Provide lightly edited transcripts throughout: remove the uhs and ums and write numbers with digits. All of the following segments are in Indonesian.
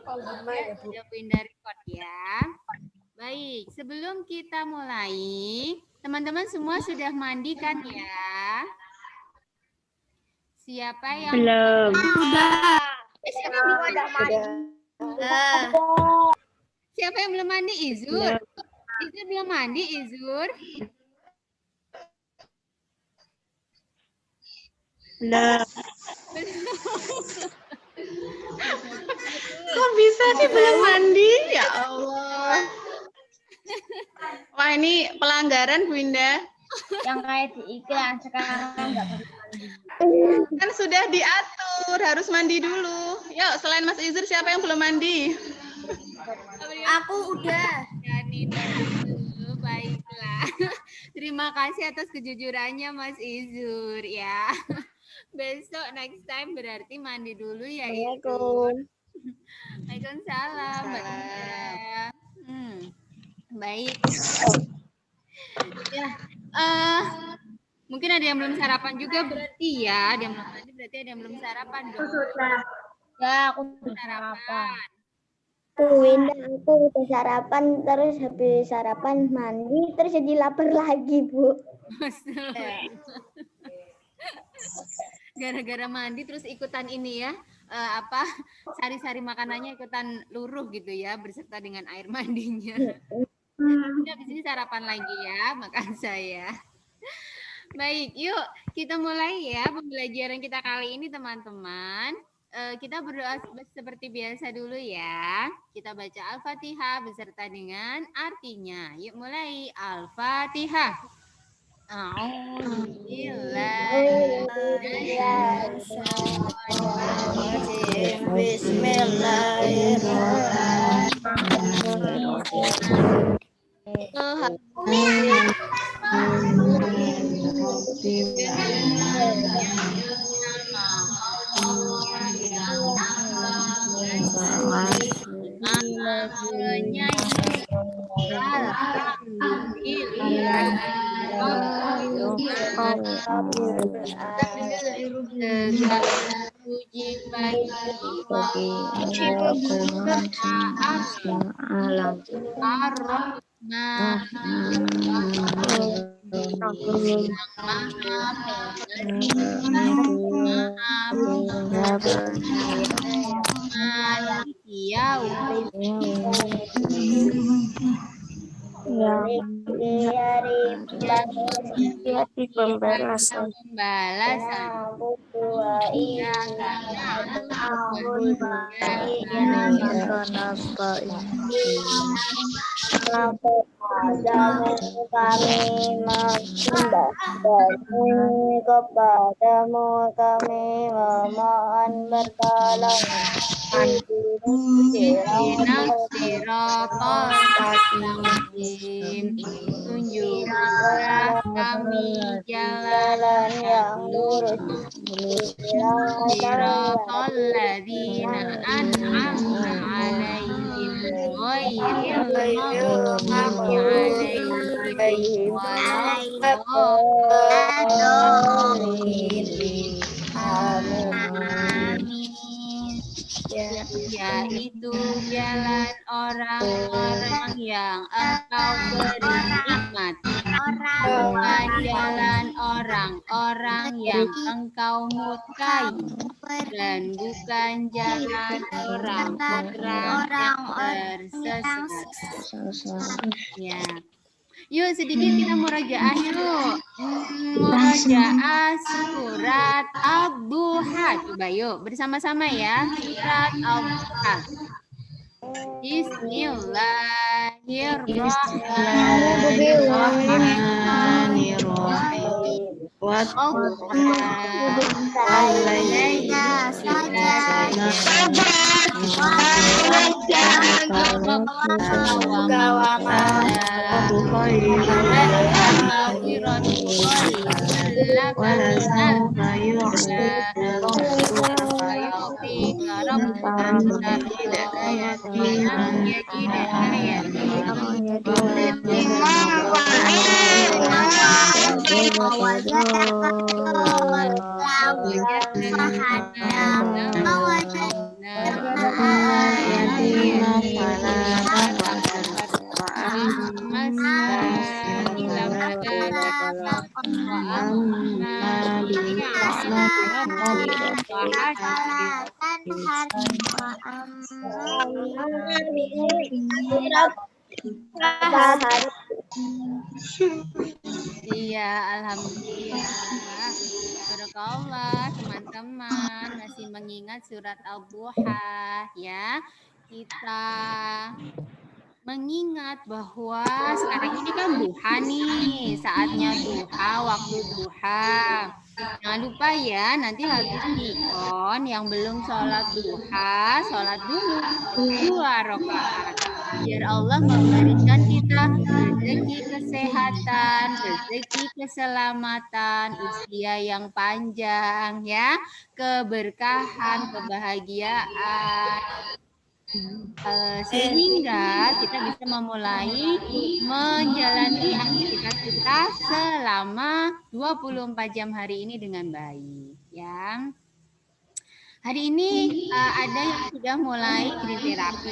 Sudah pindah record ya. Baik, sebelum kita mulai, teman-teman semua sudah mandi kan ya? Siapa yang Belum. siapa yang belum mandi? Siapa yang belum mandi? Izur. Izur belum mandi, Izur. Belum. Kok bisa sih belum mandi? Ya Allah. Wah, ini pelanggaran Bu Indah. Yang kayak di iklan sekarang nggak perlu mandi. Kan sudah diatur, harus mandi dulu. Yuk, selain Mas Izur, siapa yang belum mandi? Aku udah. Dan ini dulu, baiklah. Terima kasih atas kejujurannya Mas Izur ya. Besok next time berarti mandi dulu ya Izur. Waalaikumsalam. Baik. Ya, mungkin ada yang belum sarapan juga berarti ya. Ada yang belum mandi berarti ada yang belum sarapan dong. Ya, aku udah sarapan. Winda, aku udah sarapan, terus habis sarapan mandi, terus jadi lapar lagi, Bu. Gara-gara mandi terus ikutan ini ya, sari-sari makanannya ikutan luruh gitu ya, berserta dengan air mandinya. Habis ini sarapan lagi ya, makan saya. Baik, yuk kita mulai ya pembelajaran kita kali ini teman-teman. Kita berdoa seperti biasa dulu ya. Kita baca Al-Fatihah beserta dengan artinya. Yuk mulai. Al-Fatihah. Puji bagi pembalasan Kami menyembah kepadamu, kami memohon bertolong. tunjukkanlah kami jalan yang lurus. Siratal ladzina an'amta 'alaihim ghairil maghdubi 'alaihim waladdallin. Amin. Yaitu jalan orang-orang yang engkau beri nikmat, bukan jalan orang-orang yang engkau murkai, dan bukan jalan orang-orang yang tersesat. Ya. Yuk sedikit kita murajaah yuk. Murajaah surat Ad-Duha. Coba yuk bersama-sama ya. Surat Ad-Duha. Bismillahirrahmanirrahim. Iya, alhamdulillah. Barakallah, teman-teman masih mengingat surat Al-Duha ya. Kita mengingat bahwa sekarang ini kan duha nih, saatnya duha, waktu duha. Jangan lupa ya, nanti habis nikon yang belum sholat duha, sholat dulu 2 rakaat. Biar Allah memberikan kita rezeki kesehatan, rezeki keselamatan, usia yang panjang ya, keberkahan, kebahagiaan. Sehingga kita bisa memulai menjalani aktivitas kita selama 24 jam hari ini dengan baik ya. Hari ini ada yang sudah mulai green terapi,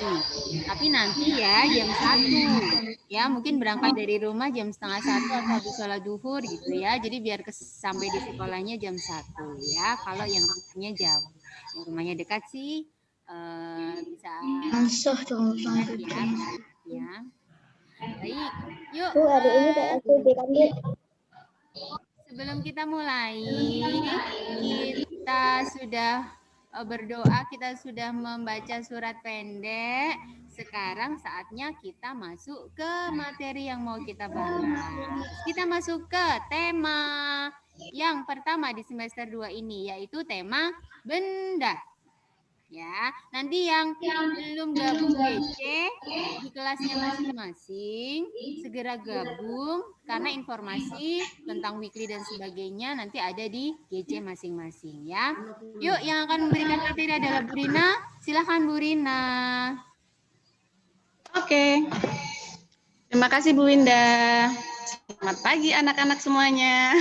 tapi nanti ya jam 1 ya, mungkin berangkat dari rumah jam 12:30 atau habis sholat duhur gitu ya, jadi biar sampai di sekolahnya jam 1 ya. Kalau yang rumahnya jauh, yang rumahnya dekat sih bisa ya. Baik, yuk. Hari ini PSBB kan, Bu? Sebelum kita mulai, kita sudah berdoa, kita sudah membaca surat pendek. Sekarang saatnya kita masuk ke materi yang mau kita bahas. Kita masuk ke tema yang pertama di semester 2 ini, yaitu tema benda. Ya, nanti yang belum gabung GC di kelasnya masing-masing segera gabung, karena informasi tentang weekly dan sebagainya nanti ada di GC masing-masing ya. Yuk, yang akan memberikan materi adalah Bu Rina. Silakan Bu Rina. Oke. Terima kasih Bu Winda. Selamat pagi anak-anak semuanya.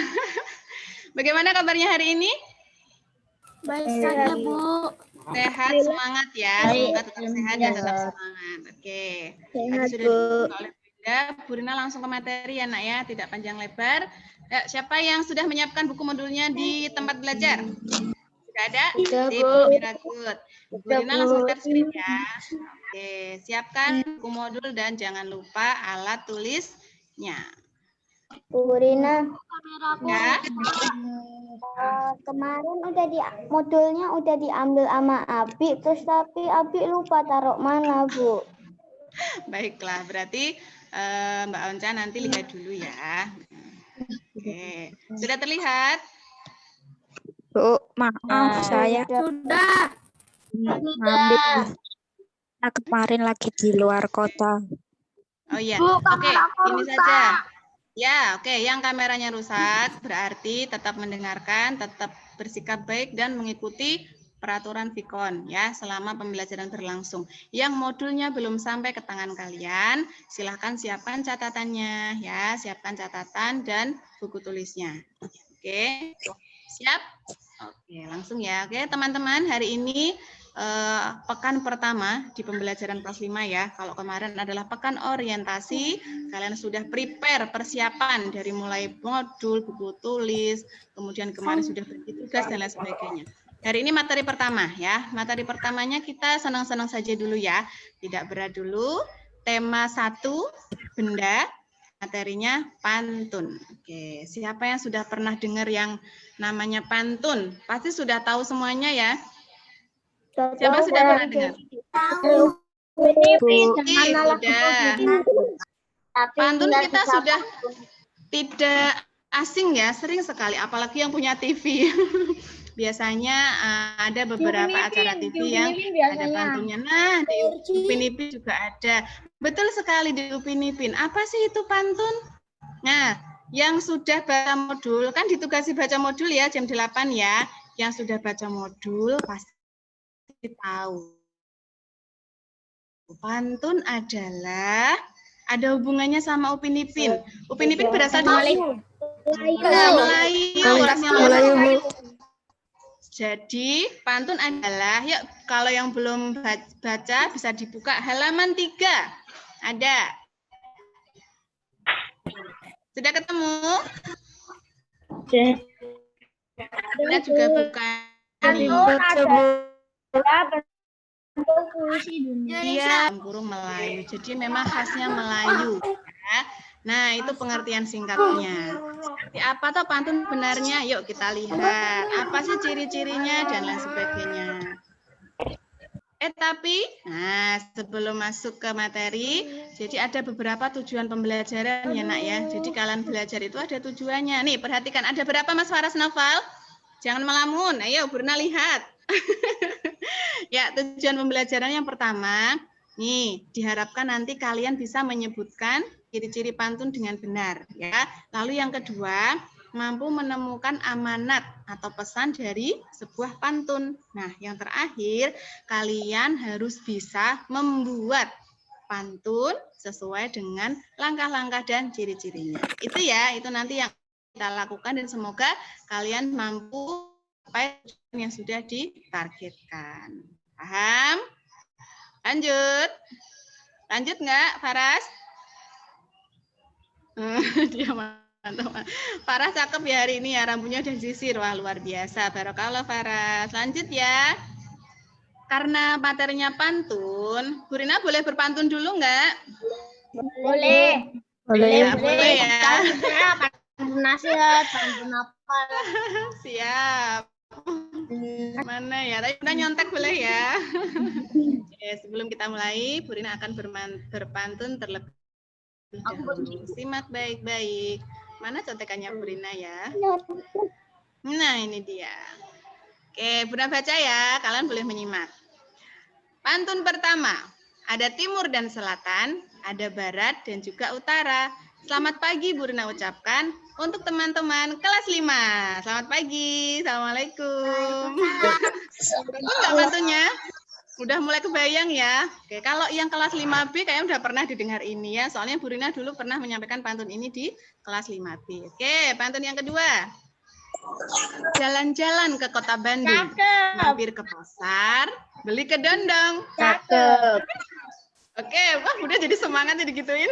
Bagaimana kabarnya hari ini? Baik saja, Bu. Sehat, semangat ya. Semoga tetap sehat dan tetap semangat. Oke. Tadi sudah dibuka oleh Bu Winda. Bu Rina langsung ke materi ya, Nak ya. Tidak panjang lebar. Siapa yang sudah menyiapkan buku modulnya di tempat belajar? Sudah ada? Sip, Miragut. Bu Rina langsung share screen ya. Oke, siapkan buku modul dan jangan lupa alat tulisnya. Bu Rina, Ya. kemarin modulnya udah diambil sama Abi, terus tapi Abi lupa taruh mana, Bu? Baiklah, berarti Mbak Onca nanti lihat dulu ya. Oke, sudah terlihat? Bu, maaf saya Sudah. ngambil kemarin lagi di luar kota. Oh iya, Bu, oke, kameraku ini rusak. saja. Ya, oke, yang kameranya rusak berarti tetap mendengarkan, tetap bersikap baik dan mengikuti peraturan Vicon ya selama pembelajaran berlangsung. Yang modulnya belum sampai ke tangan kalian, silahkan siapkan catatannya ya, siapkan catatan dan buku tulisnya. Oke, siap? Oke, langsung ya. Oke, teman-teman, hari ini pekan pertama di pembelajaran kelas 5 ya. Kalau kemarin adalah pekan orientasi, kalian sudah prepare persiapan dari mulai modul, buku tulis, kemudian kemarin sudah bagi tugas dan lain sebagainya. Hari ini materi pertama ya. Materi pertamanya kita senang-senang saja dulu ya. Tidak berat dulu. Tema 1, benda. Materinya pantun. Oke, siapa yang sudah pernah dengar yang namanya pantun? Pasti sudah tahu semuanya ya. Siapa sudah pernah dengar? Sudah. Pantun kita sudah tidak asing ya, sering sekali, apalagi yang punya TV. Biasanya ada beberapa acara TV yang ada pantunnya. Nah, di Upin Ipin juga ada. Betul sekali, di Upin Ipin. Apa sih itu pantun? Nah, yang sudah baca modul, kan ditugasi baca modul ya, jam 8 ya. Yang sudah baca modul pasti tahu. Pantun adalah ada hubungannya sama Upin Ipin. Upin Ipin berasal dari Melayu. Jadi pantun adalah, yuk kalau yang belum baca bisa dibuka halaman 3. Ada. Sudah ketemu? Kita juga buka nih. Puisi dunia. Dia burung Melayu. Jadi memang khasnya Melayu. Ya. Nah, itu pengertian singkatnya. Seperti apa toh pantun benarnya? Yuk kita lihat. Apa sih ciri-cirinya dan lain sebagainya. Tapi, nah sebelum masuk ke materi, jadi ada beberapa tujuan pembelajaran ya nak ya. Jadi kalian belajar itu ada tujuannya. Nih perhatikan, ada berapa Mas Faras Noval? Jangan melamun, ayo Burna lihat. Ya, tujuan pembelajaran yang pertama, nih diharapkan nanti kalian bisa menyebutkan ciri-ciri pantun dengan benar. Ya. Lalu yang kedua, mampu menemukan amanat atau pesan dari sebuah pantun. Nah, yang terakhir, kalian harus bisa membuat pantun sesuai dengan langkah-langkah dan ciri-cirinya. Itu ya, itu nanti yang kita lakukan dan semoga kalian mampu sampai yang sudah ditargetkan. Paham? Lanjut. Lanjut nggak, Faras? Dia teman-teman. Faras cakep ya hari ini ya, rambutnya udah sisir. Wah, luar biasa. Barokallah Faras. Lanjut ya. Karena materinya pantun, Bu Rina boleh berpantun dulu nggak? Boleh. Ya, boleh ya. Pantun nasihat, pantun apa? Siap. Mana ya? Tapi udah nyontek boleh ya. Oke, sebelum kita mulai, Bu Rina akan berpantun terlebih dahulu. Simak baik-baik. Mana contekannya Bu Rina ya? Nah, ini dia. Oke, Bu Rina baca ya. Kalian boleh menyimak. Pantun pertama, ada timur dan selatan, ada barat dan juga utara. Selamat pagi Bu Rina ucapkan untuk teman-teman kelas 5. Selamat pagi. Assalamualaikum. Betul nggak pantunnya? Udah mulai kebayang ya. Oke, kalau yang kelas 5B kayaknya udah pernah didengar ini ya. Soalnya Bu Rina dulu pernah menyampaikan pantun ini di kelas 5B. Oke, pantun yang kedua. Jalan-jalan ke kota Bandung. Mampir ke pasar, beli kedondong. Cakep. Oke, wah udah jadi semangat jadi gituin.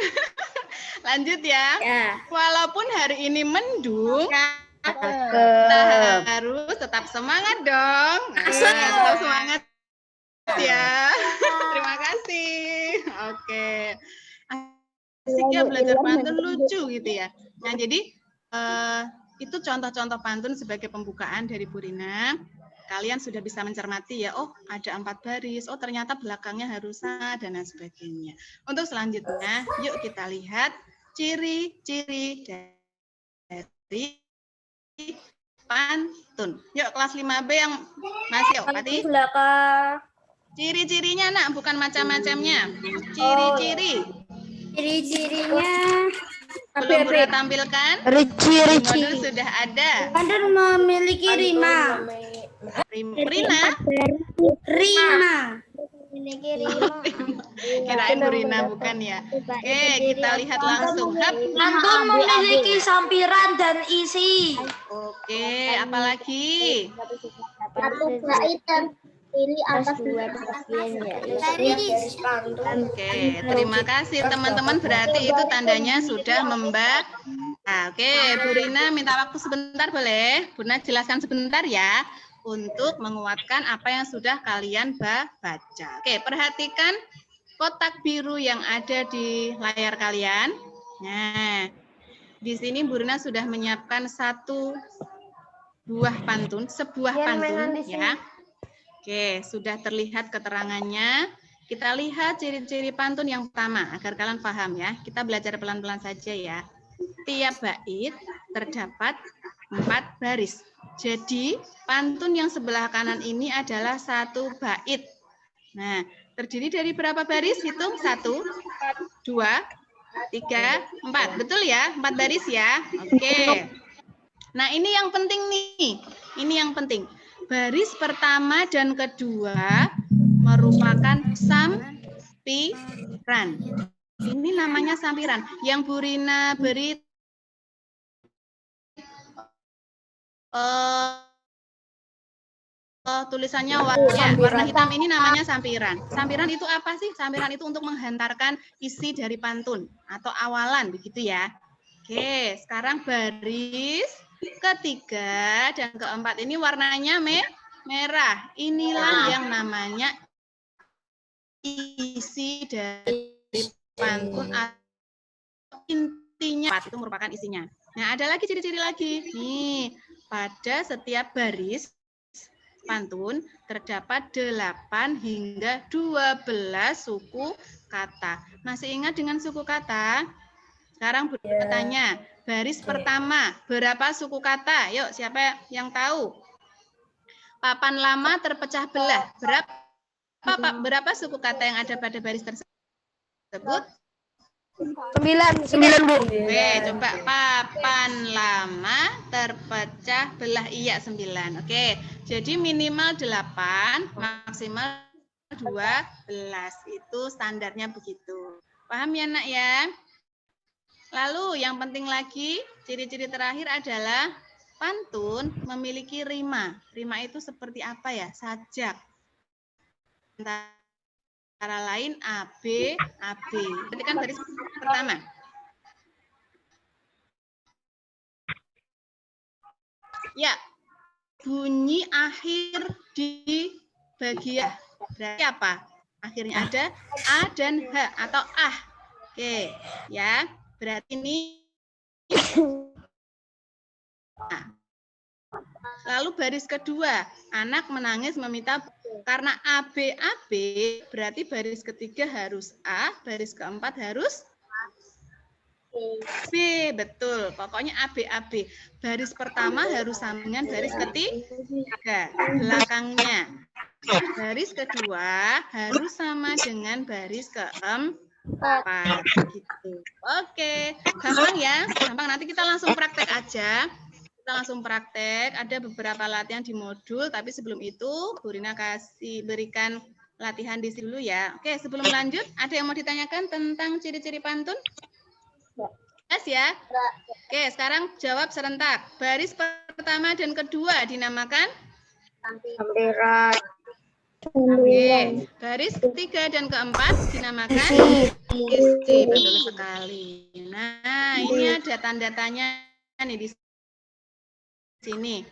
Lanjut ya. Walaupun hari ini mendung, kita harus tetap semangat dong. Tetap semangat ya. Terima kasih. Oke. Asik ya belajar pantun, lucu gitu ya. Nah, jadi itu contoh-contoh pantun sebagai pembukaan dari Bu Rina. Kalian sudah bisa mencermati ya, oh ada 4 baris, oh ternyata belakangnya harus A, dan lain sebagainya. Untuk selanjutnya, yuk kita lihat ciri-ciri dari pantun. Yuk kelas 5B yang masih Pati. Ciri-cirinya nak, bukan macam-macamnya. Ciri-ciri. Ciri-cirinya Belum pernah tampilkan? Ciri-ciri. Modul sudah ada. Pantun memiliki rima. Rina. Rima. Kirain Bu Rina bukan ya. Oke, kita lihat langsung. Pantun memiliki sampiran dan isi. Oke, apalagi? Satu bait dan pilih atas dua bagian ya. Oke, terima kasih teman-teman. Berarti itu tandanya sudah membaca. Oke, Bu Rina minta waktu sebentar boleh? Bu Rina jelaskan sebentar ya. Untuk menguatkan apa yang sudah kalian baca. Oke, perhatikan kotak biru yang ada di layar kalian. Nah, di sini Bu Rina sudah menyiapkan sebuah pantun ya. Oke, sudah terlihat keterangannya. Kita lihat ciri-ciri pantun yang pertama agar kalian paham ya. Kita belajar pelan-pelan saja ya. Tiap bait terdapat 4 baris. Jadi, pantun yang sebelah kanan ini adalah 1 bait. Nah, terdiri dari berapa baris? Hitung 1, 2, 3, 4. Betul ya? 4 baris ya? Oke. Nah, ini yang penting nih. Ini yang penting. Baris pertama dan kedua merupakan sampiran. Ini namanya sampiran. Yang Bu Rina beri tulisannya warna hitam ini namanya sampiran. Sampiran itu apa sih? Sampiran itu untuk menghantarkan isi dari pantun atau awalan, begitu ya. Oke, sekarang baris ketiga dan keempat ini warnanya merah. Inilah yang namanya isi dari pantun atau intinya itu merupakan isinya. Nah, ada lagi ciri-ciri lagi. Nih, pada setiap baris pantun terdapat 8 hingga 12 suku kata. Masih ingat dengan suku kata? Sekarang bertanya, baris pertama berapa suku kata? Yuk, siapa yang tahu? Papan lama terpecah belah. Berapa suku kata yang ada pada baris tersebut? 9 Bu. Oke, coba papan lama terpecah belah. Iya, 9. Oke, jadi minimal 8, maksimal 12. Itu standarnya begitu. Paham ya, Nak ya? Lalu yang penting lagi, ciri-ciri terakhir adalah pantun memiliki rima. Rima itu seperti apa ya? Sajak. Antara lain AB, AB. Berarti kan baris pertama. Ya, bunyi akhir di bagian. Berarti apa? Akhirnya ada A dan H atau ah. Oke, ya. Berarti ini. Nah. Lalu baris kedua, anak menangis meminta karena AB AB, berarti baris ketiga harus A, baris keempat harus B, betul. Pokoknya AB AB. Baris pertama harus sama dengan baris ketiga, belakangnya. Baris kedua harus sama dengan baris keempat, gitu. Oke, gampang ya, gampang. Nanti kita langsung praktek aja. Kita langsung praktek, ada beberapa latihan di modul, tapi sebelum itu Bu Rina berikan latihan di sini dulu ya. Oke, sebelum lanjut, ada yang mau ditanyakan tentang ciri-ciri pantun? Yes ya? Oke, sekarang jawab serentak. Baris pertama dan kedua dinamakan? Sampiran. Oke, baris ketiga dan keempat dinamakan? Isi, betul sekali. Nah, ini ada tanda-tanya nih di sini,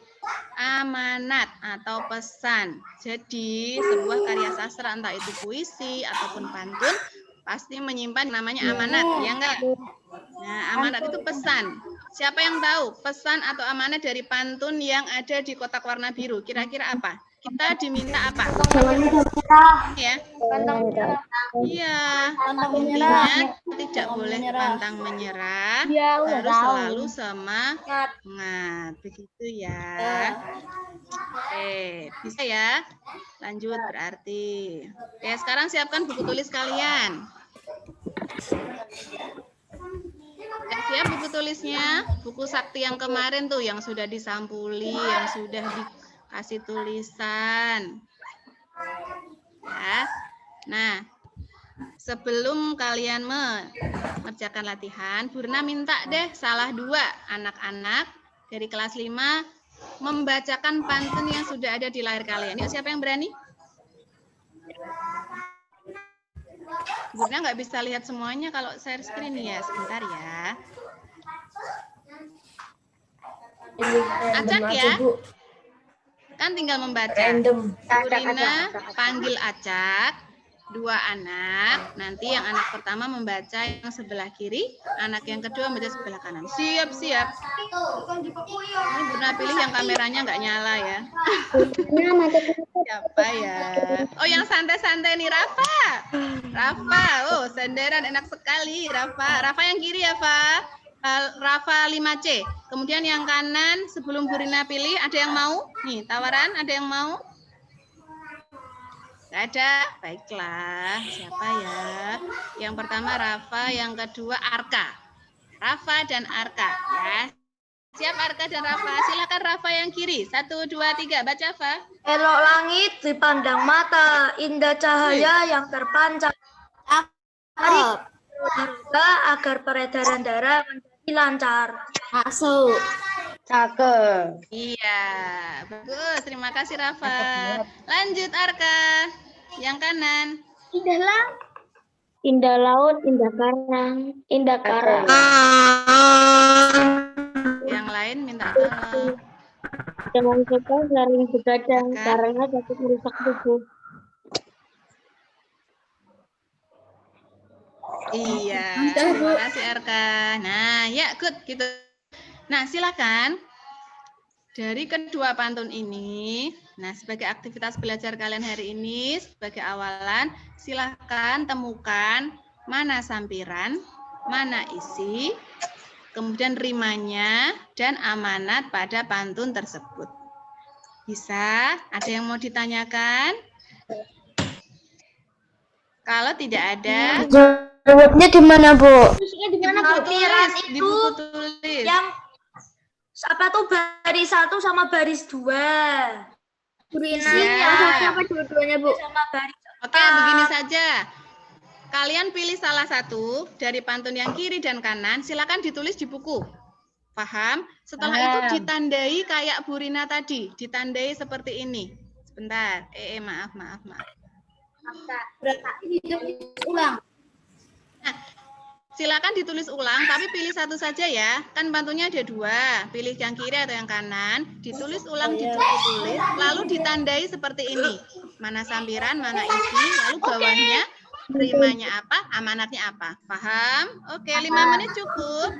amanat atau pesan. Jadi sebuah karya sastra entah itu puisi ataupun pantun pasti menyimpan namanya amanat, ya enggak? Nah, amanat itu pesan. Siapa yang tahu pesan atau amanat dari pantun yang ada di kotak warna biru? Kira-kira apa? Kita diminta apa? Ya. Iya. Intinya tidak boleh pantang menyerah, harus selalu semangat. Begitu ya. Oke, bisa ya? Lanjut berarti. Oke, sekarang siapkan buku tulis kalian. Siap buku tulisnya? Buku sakti yang kemarin tuh yang sudah disampuli, yang sudah dikasih tulisan. Ya. Nah, sebelum kalian mengerjakan latihan, Bu Rina minta deh salah 2 anak-anak dari kelas 5 membacakan pantun yang sudah ada di layar kalian. Yuk, siapa yang berani? Bu Rina nggak bisa lihat semuanya kalau share screen ya. Sebentar ya. Acak ya. Kan tinggal membaca. Bu Rina panggil Acak, 2 anak. Nanti yang anak pertama membaca yang sebelah kiri, anak yang kedua membaca sebelah kanan. Siap, siap. Ini Bu Rina pilih yang kameranya nggak nyala ya. Siapa ya? Oh, yang santai-santai nih, Rafa. Rafa, oh senderan enak sekali, Rafa. Rafa yang kiri ya, Pak. Rafa 5C. Kemudian yang kanan sebelum Bu Rina pilih, ada yang mau? Nih, tawaran, ada yang mau? Gak ada? Baiklah. Siapa ya? Yang pertama Rafa, yang kedua Arka. Rafa dan Arka ya. Siap Arka dan Rafa. Silakan Rafa yang kiri. 1, 2, 3. Baca, Fa. Elok langit dipandang mata, indah cahaya yang terpancar. Harga agar peredaran darah menjadi lancar. Masuk. Cakep. Iya, bagus. Terima kasih Rafa. Lanjut Arka. Yang kanan. Indah laut, indah karang, indah karang. Yang lain minta tolong. Jangan suka sering begadang Kakak. karena dapat merusak tubuh. Iya, terima kasih Arka. Nah, ya good gitu. Nah, silakan dari kedua pantun ini. Nah, sebagai aktivitas belajar kalian hari ini, sebagai awalan, silakan temukan mana sampiran, mana isi, kemudian rimanya dan amanat pada pantun tersebut. Bisa? Ada yang mau ditanyakan? Kalau tidak ada, Jawabnya di mana, Bu? Sampiran di itu buku tulis. yang apa tuh baris 1 sama baris 2. Ya. Dua-duanya, Bu? Sama baris Oke, begini saja. Kalian pilih salah satu dari pantun yang kiri dan kanan, silakan ditulis di buku. Paham? Setelah itu ditandai kayak Bu Rina tadi, ditandai seperti ini. Sebentar. Maaf. ulang. Nah, silakan ditulis ulang, tapi pilih satu saja ya. Kan pantunnya ada 2. Pilih yang kiri atau yang kanan, ditulis ulang di buku tulis, lalu ditandai seperti ini. Mana sampiran, mana isi, lalu bawahnya rimanya apa, amanatnya apa. Paham? Oke, 5 menit cukup.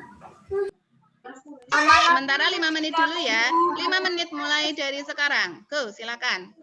Sementara 5 menit dulu ya. 5 menit mulai dari sekarang. Go, silakan.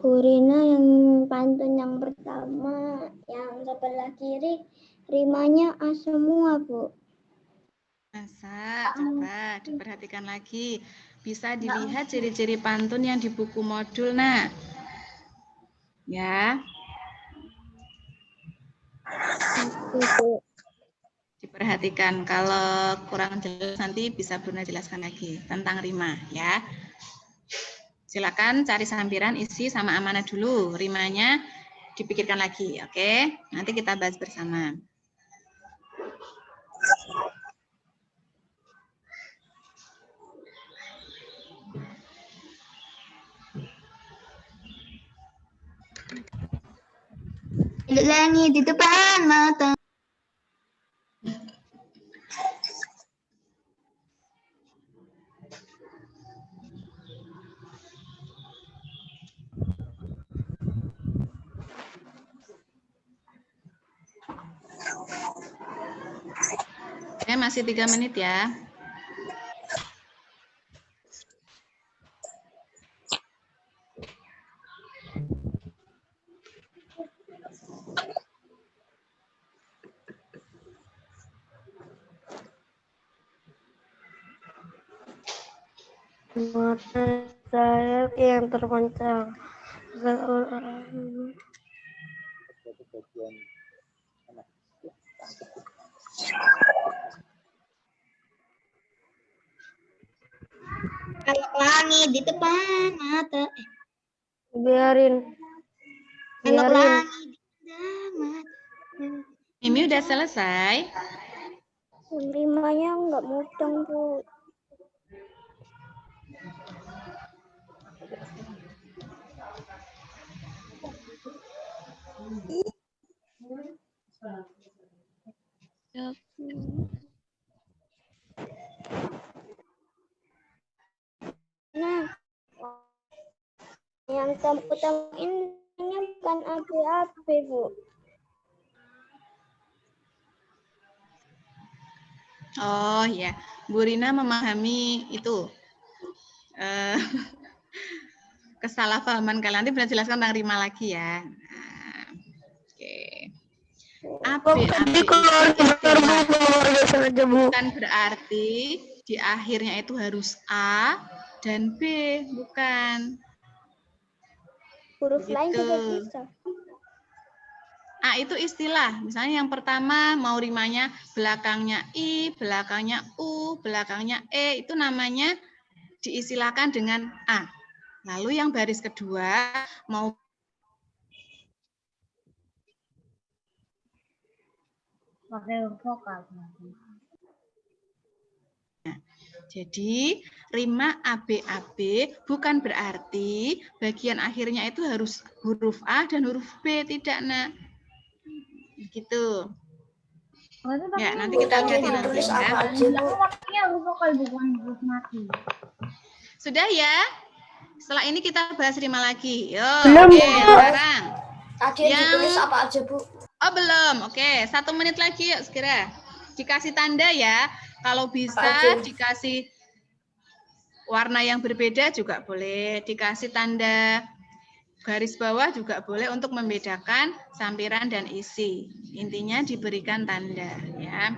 Bu Rina yang pantun yang pertama, yang sebelah kiri, rimanya A semua, Bu. Masa, coba diperhatikan lagi. Bisa dilihat ciri-ciri pantun yang di buku modul, nah. Ya. Diperhatikan, kalau kurang jelas nanti bisa Bunda jelaskan lagi tentang rima, ya. Silakan cari sampiran, isi, sama amanat dulu. Rimanya dipikirkan lagi, oke? Nanti kita bahas bersama. Langit di depan mata. Oke, masih 3 menit ya. Mata Saya yang terpancar. Kalau langit di depan mata. Biarin. Kalau Biarin. langit di depan mata. Mimi udah selesai? Rimanya nggak mudeng, Bu. Nah, yang utama ini bukan AB-AB, Bu. Oh ya, Bu Rina memahami itu kesalahpahaman kalian. Nanti bisa jelaskan tentang rima lagi ya. Nah, oke. AB itu istilah. Bukan berarti di akhirnya itu harus A dan B, bukan. Huruf lain juga Gitu. bisa. A itu istilah. Misalnya yang pertama mau rimanya belakangnya I, belakangnya U, belakangnya E, itu namanya diistilahkan dengan A. Lalu yang baris kedua mau Pakai vokal. jadi rima AB-AB bukan berarti bagian akhirnya itu harus huruf A dan huruf B, tidak, Nak. Begitu. Ya, nanti kita lihat nanti ya. Sudah ya? Setelah ini kita bahas rima lagi. Yo, Belum, oke, Bu. sekarang. Tadi yang ditulis apa aja, Bu? Oh, belum. Oke, 1 menit lagi yuk segera. Dikasih tanda ya. Kalau bisa Apa aja? dikasih warna yang berbeda juga boleh. Dikasih tanda garis bawah juga boleh untuk membedakan sampiran dan isi. Intinya diberikan tanda ya.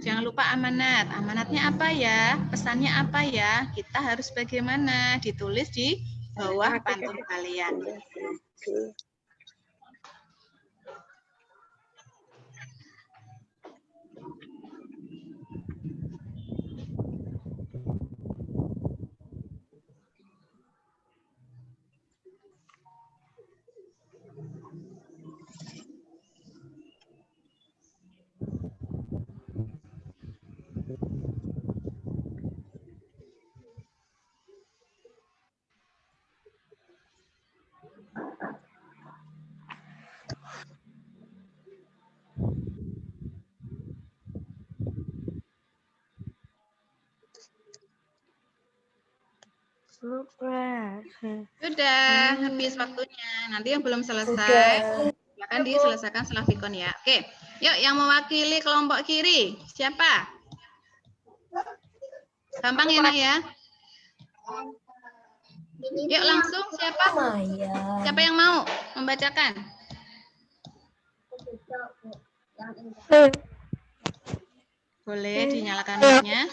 Jangan lupa amanat. Amanatnya apa ya? Pesannya apa ya? Kita harus bagaimana? Ditulis di bawah pantun kalian. Sudah habis waktunya. Nanti yang belum selesai, silakan diselesaikan setelah Vikon ya. Oke, yuk yang mewakili kelompok kiri siapa? Gampang ya, Nak ya. Yuk langsung siapa? Siapa yang mau membacakan? Boleh dinyalakan mic-nya.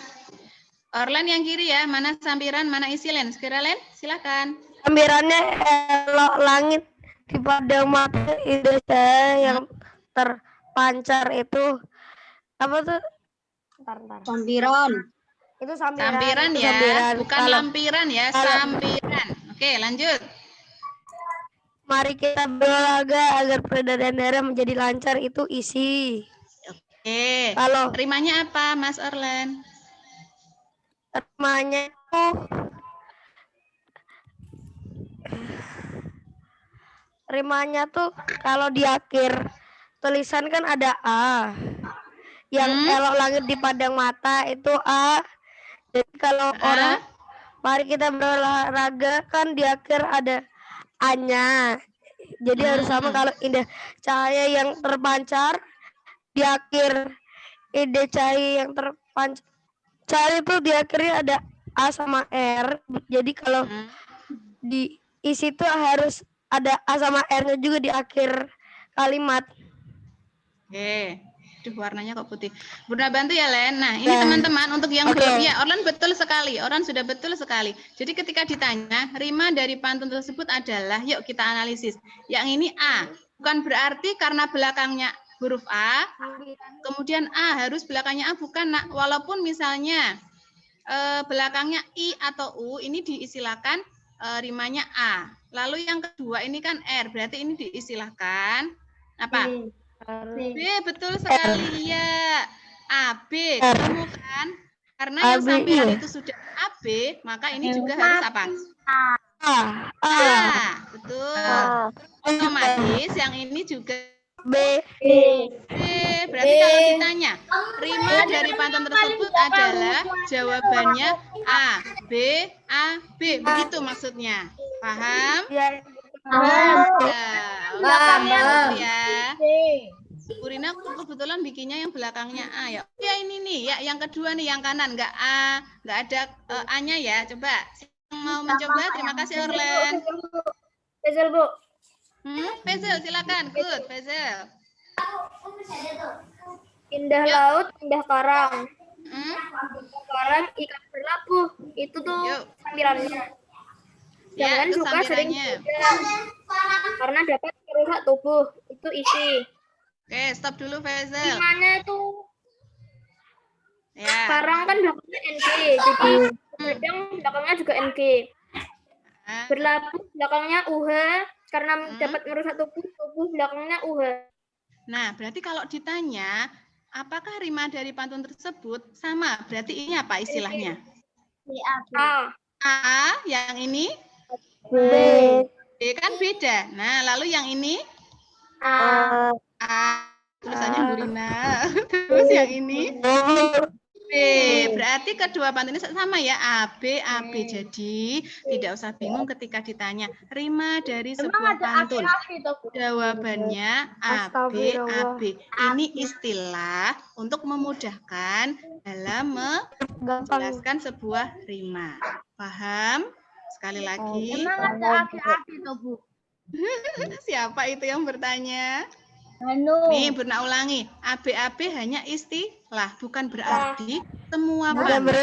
Orlen yang kiri ya, mana sampiran, mana isi Len? Segera Len, silakan. Sampirannya elok langit di padang mata ide saya yang terpancar itu apa tuh? Ntar. Sampiran. Itu sampiran. Sampiran itu ya, sampiran. bukan lampiran ya, sampiran. Oke, lanjut. Mari kita berolahraga agar peredaran darah menjadi lancar, itu isi. Oke, Kalau rimanya apa, Mas Orlen? temanya itu rimanya tuh kalau di akhir tulisan kan ada A. Yang elok langit di padang mata itu A. Jadi kalau orang mari kita berolahraga kan di akhir ada A-nya. Jadi harus sama kalau indah cahaya yang terpancar di akhir ide cahaya yang terpancar itu di akhirnya ada A sama R. Jadi kalau di isi itu harus ada A sama R-nya juga di akhir kalimat. Oke. Duh, warnanya kok putih. Bunda bantu ya, Len. Nah, ini teman-teman untuk yang belum, ya, Orlan betul sekali. Orlan sudah betul sekali. Jadi ketika ditanya, rima dari pantun tersebut adalah, yuk kita analisis. Yang ini A. Bukan berarti karena belakangnya huruf A, kemudian A harus belakangnya A, bukan, Nak. Walaupun misalnya belakangnya I atau U, ini diistilahkan rimanya A. Lalu yang kedua ini kan R, berarti ini diistilahkan apa? B, betul sekali ya. AB, ketemu kan? Karena yang sampean itu sudah AB, maka ini juga harus apa? A, betul. Otomatis yang ini juga B. Berarti kalau ditanya, rima dari pantun tersebut adalah jawabannya A, B, A, B. Begitu maksudnya. Paham? Ya. Ya. Bu Rina kebetulan bikinnya yang belakangnya A ya. Ya ini nih, ya yang kedua nih yang kanan nggak A, nggak ada A-nya ya. Coba yang mau mencoba, terima kasih Orlen. Betul, Bu. Faisal silakan. Good, Faisal. Indah Yuk. laut, indah karang. Karang Ikan berlabuh. Itu tuh Yuk. sampirannya. Ya, Jangan itu suka sering sampirannya. karena dapat merusak tubuh. Itu isi. Oke, stop dulu Faisal. Gimana itu? Ya. Karang kan belakangnya NG. Jadi kadang belakangnya juga NG. Berlabuh belakangnya UH. Karena dapat merusak tubuh belakangnya UH. Nah, berarti kalau ditanya, apakah rima dari pantun tersebut sama? Berarti ini apa istilahnya? A. A, yang ini? B. B kan beda. Nah, lalu yang ini? A. A. Tulisannya Bu Rina. Terus yang ini? B. Berarti kedua pantun ini sama ya, AB, AB. Jadi tidak usah bingung ketika ditanya rima dari sebuah pantun. Jawabannya AB, AB. Ini istilah untuk memudahkan dalam menjelaskan sebuah rima. Paham? Sekali lagi. Emang ada aki-aki tuh, Bu? Siapa itu yang bertanya? Nih, Burna ulangi. AB-AB hanya istilah, bukan berarti semua pantun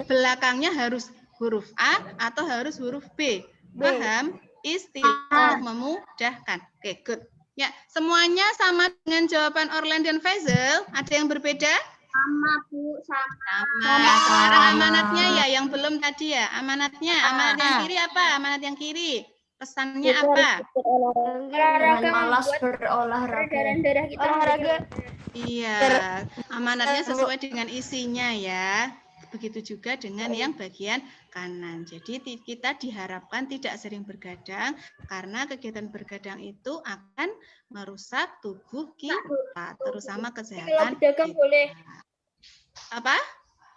belakangnya harus huruf A atau harus huruf B. Paham? Istilah untuk memudahkan. Oke, good. Ya, semuanya sama dengan jawaban Orlen dan Faisal. Ada yang berbeda? Sama, Bu. Sama. Sekarang amanatnya ya, yang belum tadi ya. Amanatnya, amanat yang kiri apa? Amanat yang kiri. Pesannya apa? Malas berolahraga. Darah kita olahraga. Iya, amanatnya sesuai dengan isinya ya. Begitu juga dengan yang bagian kanan. Jadi kita diharapkan tidak sering bergadang karena kegiatan bergadang itu akan merusak tubuh kita, terutama kesehatan kita. Boleh. Apa?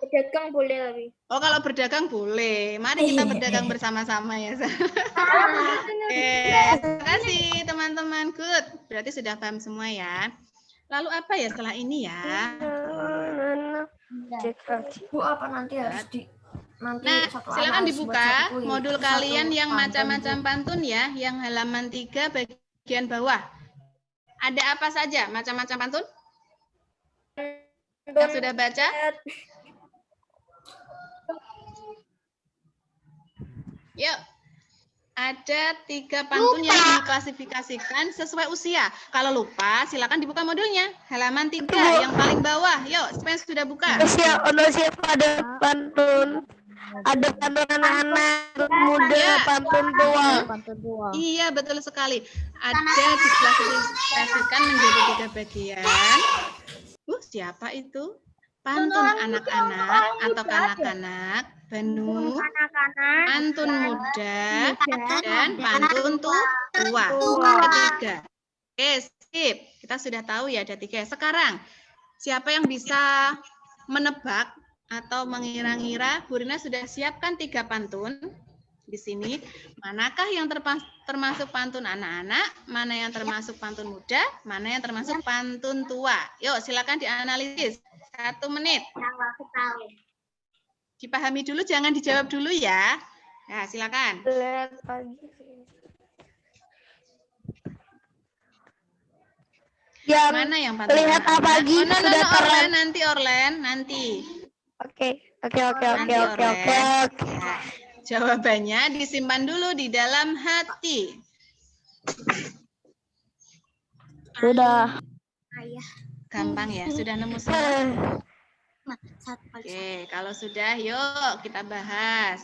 Berdagang boleh tapi. Oh, kalau berdagang boleh. Mari kita berdagang bersama-sama ya. Oke, terima kasih teman-teman. Good. Berarti sudah paham semua ya. Lalu apa ya setelah ini ya? Bu, apa nanti harus di Nah, silakan dibuka modul kalian yang macam-macam pantun ya, yang halaman 3 bagian bawah. Ada apa saja macam-macam pantun? Yang sudah baca? Yuk, ada 3 pantun yang diklasifikasikan sesuai usia. Kalau lupa, silakan dibuka modulnya. Halaman 3 yang paling bawah. Yuk, supaya sudah buka. Siapa ada pantun? Ada pantun anak-anak, muda, pantun tua. Iya, betul sekali. Ada diklasifikasikan menjadi 3 bagian. Siapa itu? Pantun anak-anak atau kanak-kanak, Banu, pantun muda, dan pantun tua. Ada 3. Oke, sip. Kita sudah tahu ya ada 3. Sekarang, siapa yang bisa menebak atau mengira-ngira? Bu Rina sudah siapkan 3 pantun di sini. Manakah yang termasuk pantun anak-anak, mana yang termasuk pantun muda, mana yang termasuk pantun tua? Yuk, silakan dianalisis. 1 menit. Dipahami dulu, jangan dijawab dulu ya. Nah, silakan. Yang Mana yang pantun lihat anak-anak? pagi Oh, no, sudah terang. Orlen, nanti. Oke. Nanti Orlen. Ya. Jawabannya disimpan dulu di dalam hati. Sudah. Gampang ya, sudah nemu semua? Oke, kalau sudah yuk kita bahas.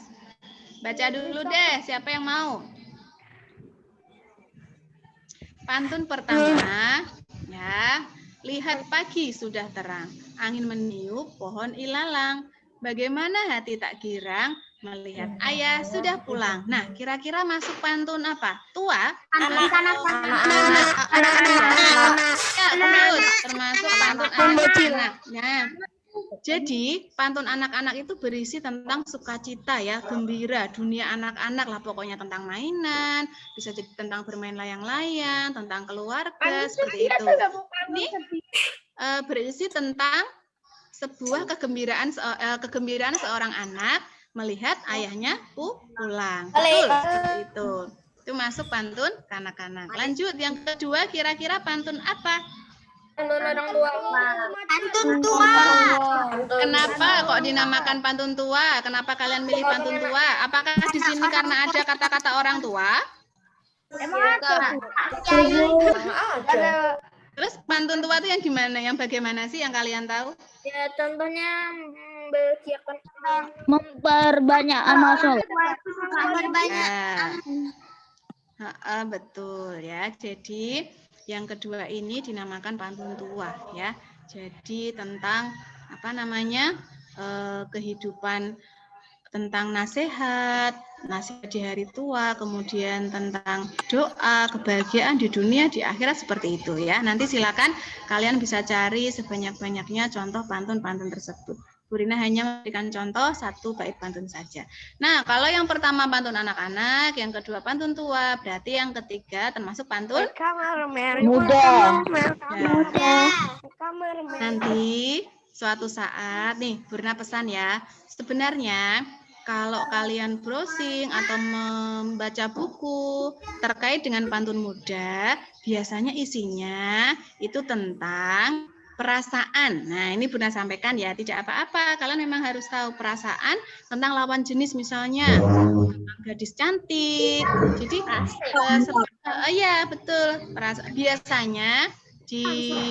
Baca dulu deh, siapa yang mau? Pantun pertama, ya. Lihat pagi sudah terang, angin meniup, pohon ilalang. Bagaimana hati tak girang melihat ayah sudah pulang. Nah, kira-kira masuk pantun apa? Tua? Anak-anak. Ya, betul. Termasuk pantun anak-anak. Nah, jadi pantun anak-anak itu berisi tentang sukacita ya, gembira, dunia anak-anak lah pokoknya, tentang mainan, bisa jadi tentang bermain layang-layang, tentang keluarga, seperti itu. Ini berisi tentang sebuah kegembiraan seorang anak melihat ayahnya pulang. Betul, seperti itu. Itu masuk pantun kanak-kanak. Lanjut yang kedua, kira-kira pantun apa? Pantun orang tua. Pantun tua. Kenapa kok dinamakan pantun tua? Kenapa kalian milih pantun tua? Apakah di sini karena ada kata-kata orang tua? Terus pantun tua itu yang gimana? Yang bagaimana sih yang kalian tahu? Ya contohnya membahagiakan. Memperbanyak anak. Betul ya. Jadi yang kedua ini dinamakan pantun tua ya. Jadi tentang apa namanya kehidupan, tentang nasihat di hari tua, kemudian tentang doa, kebahagiaan di dunia, di akhirat, seperti itu ya. Nanti silakan kalian bisa cari sebanyak-banyaknya contoh pantun-pantun tersebut. Bu Rina hanya memberikan contoh satu bait pantun saja. Nah, kalau yang pertama pantun anak-anak, yang kedua pantun tua, berarti yang ketiga termasuk pantun Muda. Nanti suatu saat nih, Bu Rina pesan ya, sebenarnya kalau kalian browsing atau membaca buku terkait dengan pantun muda, biasanya isinya itu tentang perasaan. Nah, ini Bunda sampaikan ya, tidak apa-apa. Kalian memang harus tahu perasaan tentang lawan jenis, misalnya gadis cantik. Jadi, ya betul. Biasanya di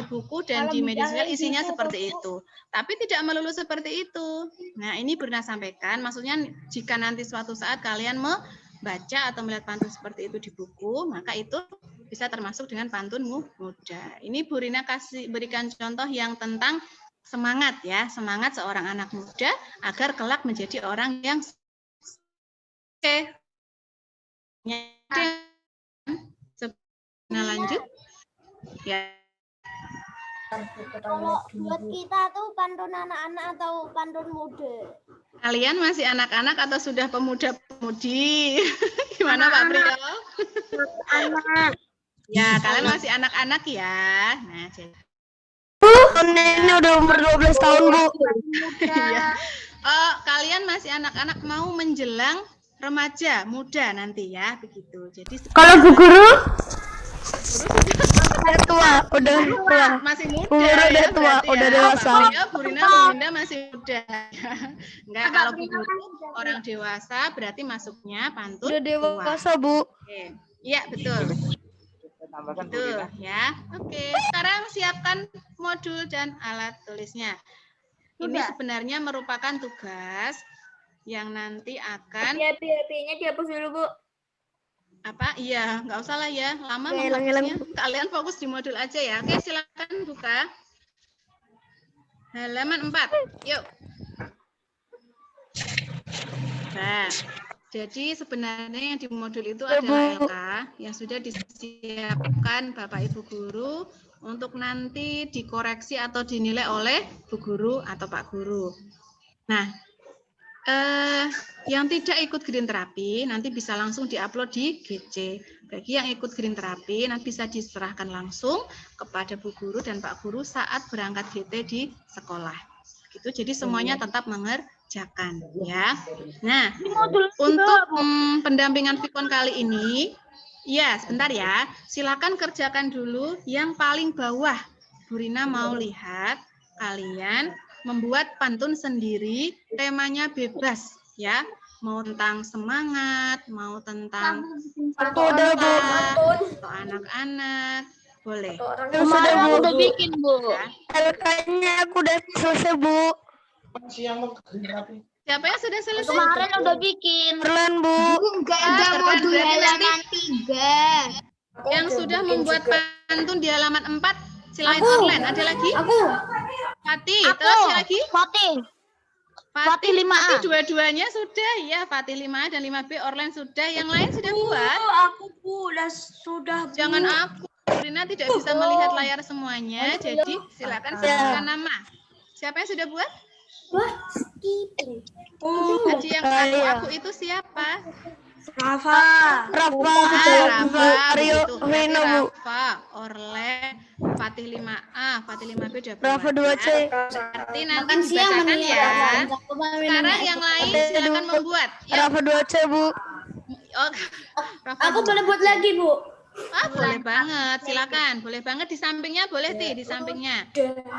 buku dan di media sosial isinya seperti itu. Tapi tidak melulu seperti itu. Nah, ini Bunda sampaikan, maksudnya jika nanti suatu saat kalian membaca atau melihat pantun seperti itu di buku, maka itu bisa termasuk dengan pantun muda. Ini Bu Rina berikan contoh yang tentang semangat ya, semangat seorang anak muda agar kelak menjadi orang yang lanjut ya. Kalau buat kita tuh pantun anak-anak atau pantun muda? Kalian masih anak-anak atau sudah pemuda-pemudi? Gimana Pak Priyo? Anak. Ya, kalian masih anak-anak ya. Nah, jadi ini udah umur 12 tahun, Bu. ya. Oh, kalian masih anak-anak mau menjelang remaja, muda nanti ya, begitu. Jadi kalau Bu Guru udah tua, udah tua. Masih muda. Udah tua, udah dewasa. Ya, Bu Rina, Bu Linda masih muda. Enggak, kalau Bu Guru orang dewasa berarti masuknya pantun Udah dewasa, Bu. Oke. Iya, betul. Betul ya. Oke, sekarang siapkan modul dan alat tulisnya. Ini sebenarnya merupakan tugas yang nanti akan HP-nya dihapus dulu, Bu. apa? Iya, nggak usah lah ya, lama Oke, menghapusnya. Kalian fokus di modul aja ya. Oke, silakan buka halaman 4. Yuk. Nah, jadi sebenarnya yang di modul itu adalah LK yang sudah disiapkan Bapak Ibu Guru untuk nanti dikoreksi atau dinilai oleh Bu Guru atau Pak Guru. Nah, yang tidak ikut green terapi nanti bisa langsung diupload di GC. Bagi yang ikut green terapi nanti bisa diserahkan langsung kepada Bu Guru dan Pak Guru saat berangkat GT di sekolah. Gitu. Jadi semuanya tetap mengerjakan ya. Nah, untuk pendampingan Vikon kali ini Iya, sebentar ya. Silakan kerjakan dulu yang paling bawah. Bu Rina mau lihat kalian membuat pantun sendiri, temanya bebas ya. Mau tentang semangat, mau tentang Aku udah Bu. atau anak-anak, boleh. Sudah Bu. Udah bikin, Bu. Ya. LK-nya aku udah selesai Bu. Siapa yang sudah selesai? Kemarin udah bikin. Berlan Bu. Enggak ada modul halaman 3. Yang sudah membuat pantun di halaman 4, silakan online. Ada lagi? Aku. Fatih, terus siapa lagi? Fatih. Fatih 5A. Fatih dua-duanya sudah ya, Fatih 5A dan 5B online sudah. Yang lain sudah buat? Aku Bu, sudah. Jangan aku. Rina tidak bisa melihat layar semuanya, jadi silakan sebutkan nama. Siapa yang sudah buat? Wah, skipping. Tadi yang aku itu siapa? Rafa. Rio begitu. Vino Bu. Rafa, Orlen, Fatih 5A, Fatih 5B udah buat. Rafa 2C. Berarti nanti dibacakan ya. Sekarang yang lain silakan membuat. Yuk. Rafa 2C Bu. Oh, Rafa Aku boleh buat lagi, Bu. boleh banget, silakan. Boleh banget di sampingnya, boleh Ti, di sampingnya.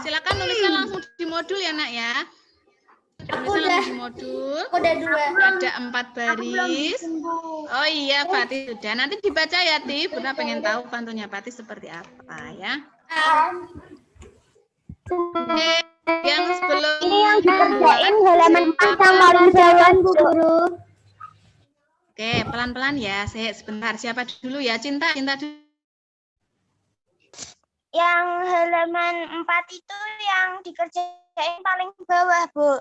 Silakan tuliskan langsung di modul ya, Nak ya. Tuliskan langsung di modul. Aku udah 2. Ada 4 baris. Oh iya, Fatih sudah. Nanti dibaca ya, Ti. Bunda pengen tahu pantunnya Fatih seperti apa ya. Oke, yang sebelum Ini yang dikerjain halaman 4 yang paling bawah, Bu Guru. Oke, pelan-pelan ya. Sebentar, siapa dulu ya? Cinta dulu. Yang halaman 4 itu yang dikerjain paling bawah, Bu.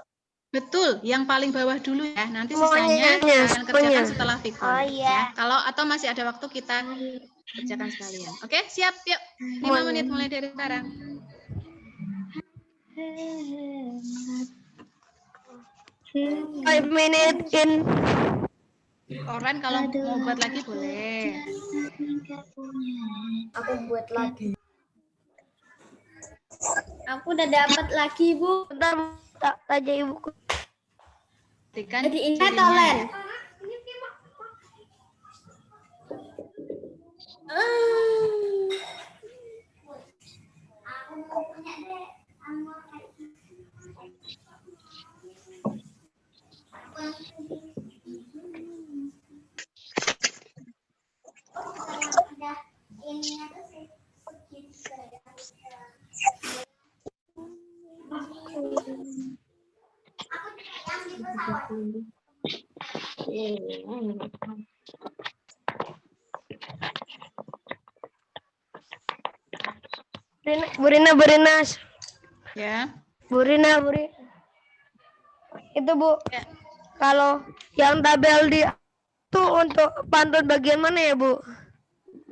Betul, yang paling bawah dulu ya. Nanti sisanya kalian kerjakan setelah Vikon. Oh iya. Ya. Kalau atau masih ada waktu kita kerjakan sekalian. Oke, siap. Yuk. 5 menit mulai dari sekarang. Five minutes in. Orlan kalau mau buat lagi boleh. Aku buat lagi. Aku udah dapat lagi, Bu. Bentar tak tanya ibuku. Berikan Jadi ini cirinya. tolen. Burina. Ya. Burina. Itu Bu. Ya. Kalau yang tabel di itu untuk pantun bagian mana ya Bu?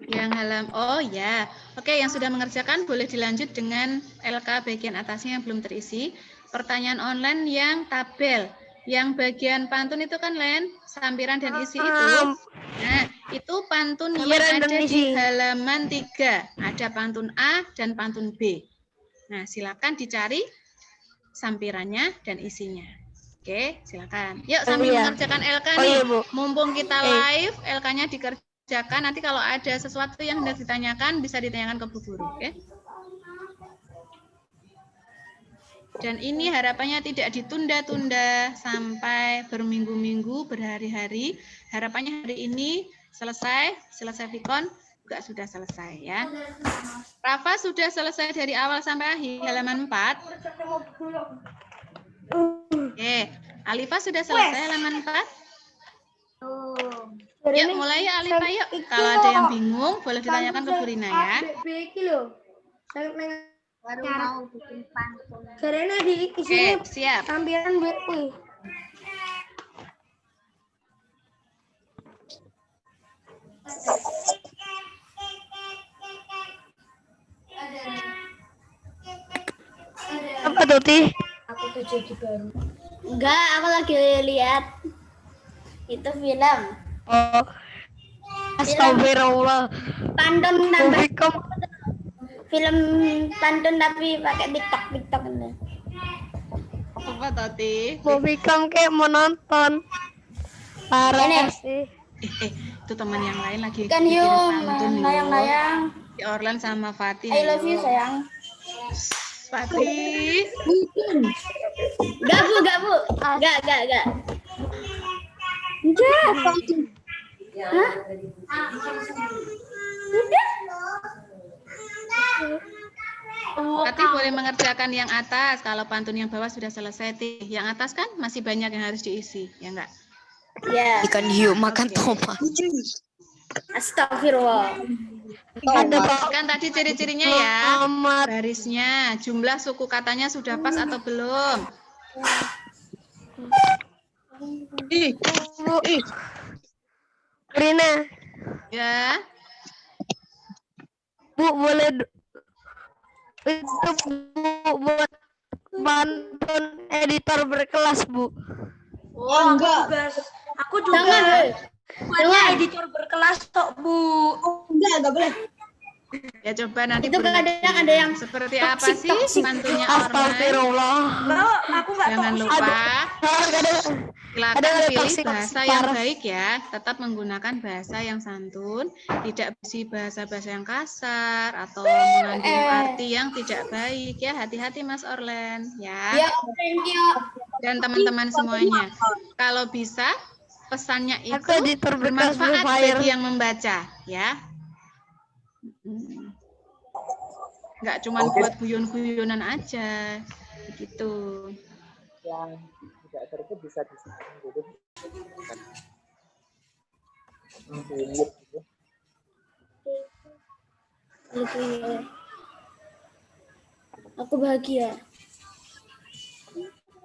Yang oh ya. Oke, yang sudah mengerjakan boleh dilanjut dengan LK bagian atasnya yang belum terisi. Pertanyaan online yang tabel. Yang bagian pantun itu kan Len, sampiran dan isi itu. Nah, itu pantun yang ada di halaman 3. Ada pantun A dan pantun B. Nah, silakan dicari sampirannya dan isinya. Oke, silakan. Yuk sambil mengerjakan LK nih. Mumpung kita live, LK-nya dikerjakan. Nanti kalau ada sesuatu yang hendak ditanyakan, bisa ditanyakan ke Bu Guru. Oke? Dan ini harapannya tidak ditunda-tunda sampai berminggu-minggu, berhari-hari. Harapannya hari ini selesai Vikon juga sudah selesai ya. Rafa sudah selesai dari awal sampai akhir halaman 4. Oke, Alifa sudah selesai halaman 4. Yuk mulai ya Alifa yuk. Kalau ada yang bingung boleh ditanyakan ke Bu Rina ya. Baru mau bikin pantun. Karena di Oke, siap. sambilan Bu. Apa tuh, Ti? Aku tuh jadi baru. Enggak, aku lagi lihat itu film. Oh. Astagfirullah. Pantun tambah Mufikum. film pantun tapi pakai TikTok ini. Apa Toti? Mufikum kayak mau nonton. Parah Ini. sih. Itu teman yang lain lagi Ikan bikin hiu, pantun yo. layang-layang. Si Orlan sama Fatih. I love you, ayo. sayang. Fatih. Enggak, Bu. Enggak. Enggak. Hah? Fatih boleh mengerjakan yang atas. Kalau pantun yang bawah sudah selesai. Yang atas kan masih banyak yang harus diisi, ya enggak? Ya. Ikan hiu makan tomat. Astagfirullah. Ada Kan tadi ciri-cirinya ya. tomat. Barisnya, jumlah suku katanya sudah pas atau belum? Bu. Rina, Ya. Bu boleh itu Bu buat pantun editor berkelas, Bu. Oh, enggak. Aku juga. Jangan. Editor berkelas tok, Bu. Enggak boleh. Ya coba nanti Itu kadang berbagi. ada yang Seperti apa sih pantunnya Orlan? Astagfirullah. Loh, aku enggak tahu. Jangan lupa silakan ada pilih toksik bahasa yang parah. baik ya. Tetap menggunakan bahasa yang santun, tidak berisi bahasa-bahasa yang kasar atau mengandung arti yang tidak baik ya. Hati-hati Mas Orlan ya. Ya, thank you. Dan teman-teman semuanya. Kalau bisa pesannya itu Aku editor berkelas bermanfaat Fire. bagi yang membaca ya. Nggak cuma buat guyon-guyonan aja gitu. Yang tidak terbit bisa disimpan dulu. Aku bahagia.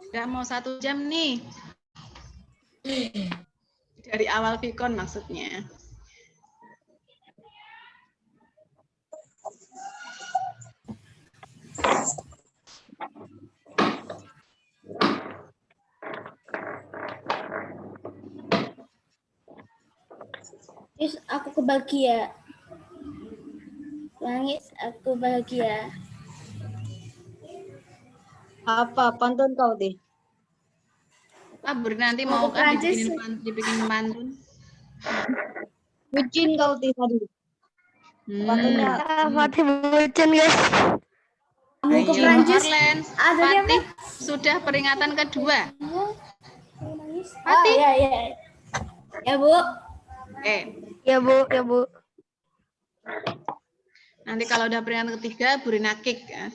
Udah mau 1 jam nih. Dari awal Vicon maksudnya. Terus aku kebahagia. Langit, aku bahagia. Apa pantun kau deh? Kabur nanti mau kan dibikin pantun. Bucin kau deh tadi. Pantunnya. Fatih bucin, guys. Kamu ke Ayo, Prancis? Orlan. Ada dia, Fatih sudah peringatan kedua. Oh, iya. Ya, Bu. Oke. Ya, Bu, ya, Bu. Nanti kalau udah peringatan ketiga, Burina kick ya.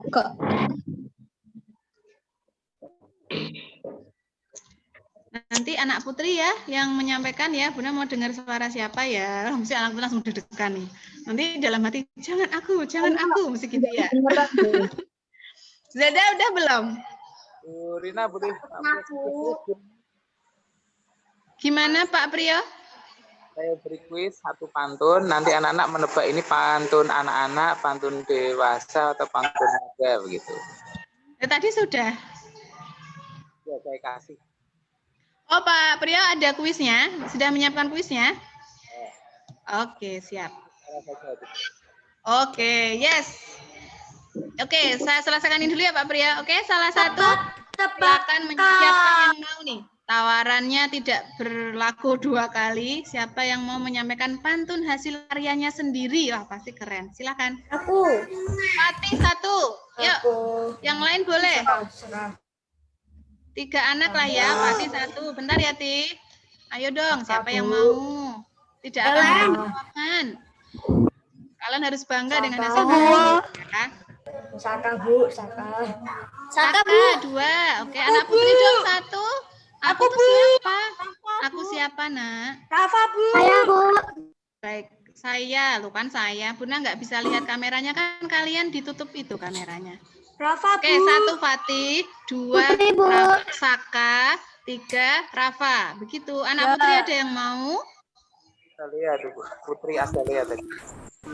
Kok. Nanti anak putri ya yang menyampaikan ya. Bunda mau dengar suara siapa ya. Mesti anak putri langsung deg-degan nih. Nanti dalam hati, jangan aku. Mesti gitu ya. Zeda udah belum? Rina boleh. Gimana Pak Priyo? Saya beri kuis 1 pantun. Nanti anak-anak menebak ini pantun anak-anak, pantun dewasa, atau pantun muda begitu. Tadi sudah. Ya, saya kasih. Oh Pak Priyo ada kuisnya? Sudah menyiapkan kuisnya? Oke, siap. Oke, yes. Oke, saya selesaikan ini dulu ya Pak Priyo. Oke, salah satu silakan siapa yang mau nih. Tawarannya tidak berlaku 2 kali. Siapa yang mau menyampaikan pantun hasil karyanya sendiri? Wah, pasti keren. Silakan. Aku. Fatih 1. Yuk. Yang lain boleh. 3 anak lah ya. Fatih 1. Bentar ya, Ti. Ayo dong, siapa yang mau? Tidak akan dilakukan. Kalian harus bangga dengan hasil karyanya. Ya. Saka, Bu, Saka. Saka, Bu. 2. Oke, anak putri dong 1. Aku tuh siapa? Aku siapa, Nak? Rafa, Bu. Saya, Bu. Baik, saya. Lu kan saya. Bunda nggak bisa lihat kameranya kan kalian ditutup itu kameranya. Rafa, Oke, Bu. 1 Fatih, 2 Putri, Bu. Saka, 3 Rafa. Begitu. Anak putri ada yang mau? Azalea, Putri Azalea tadi.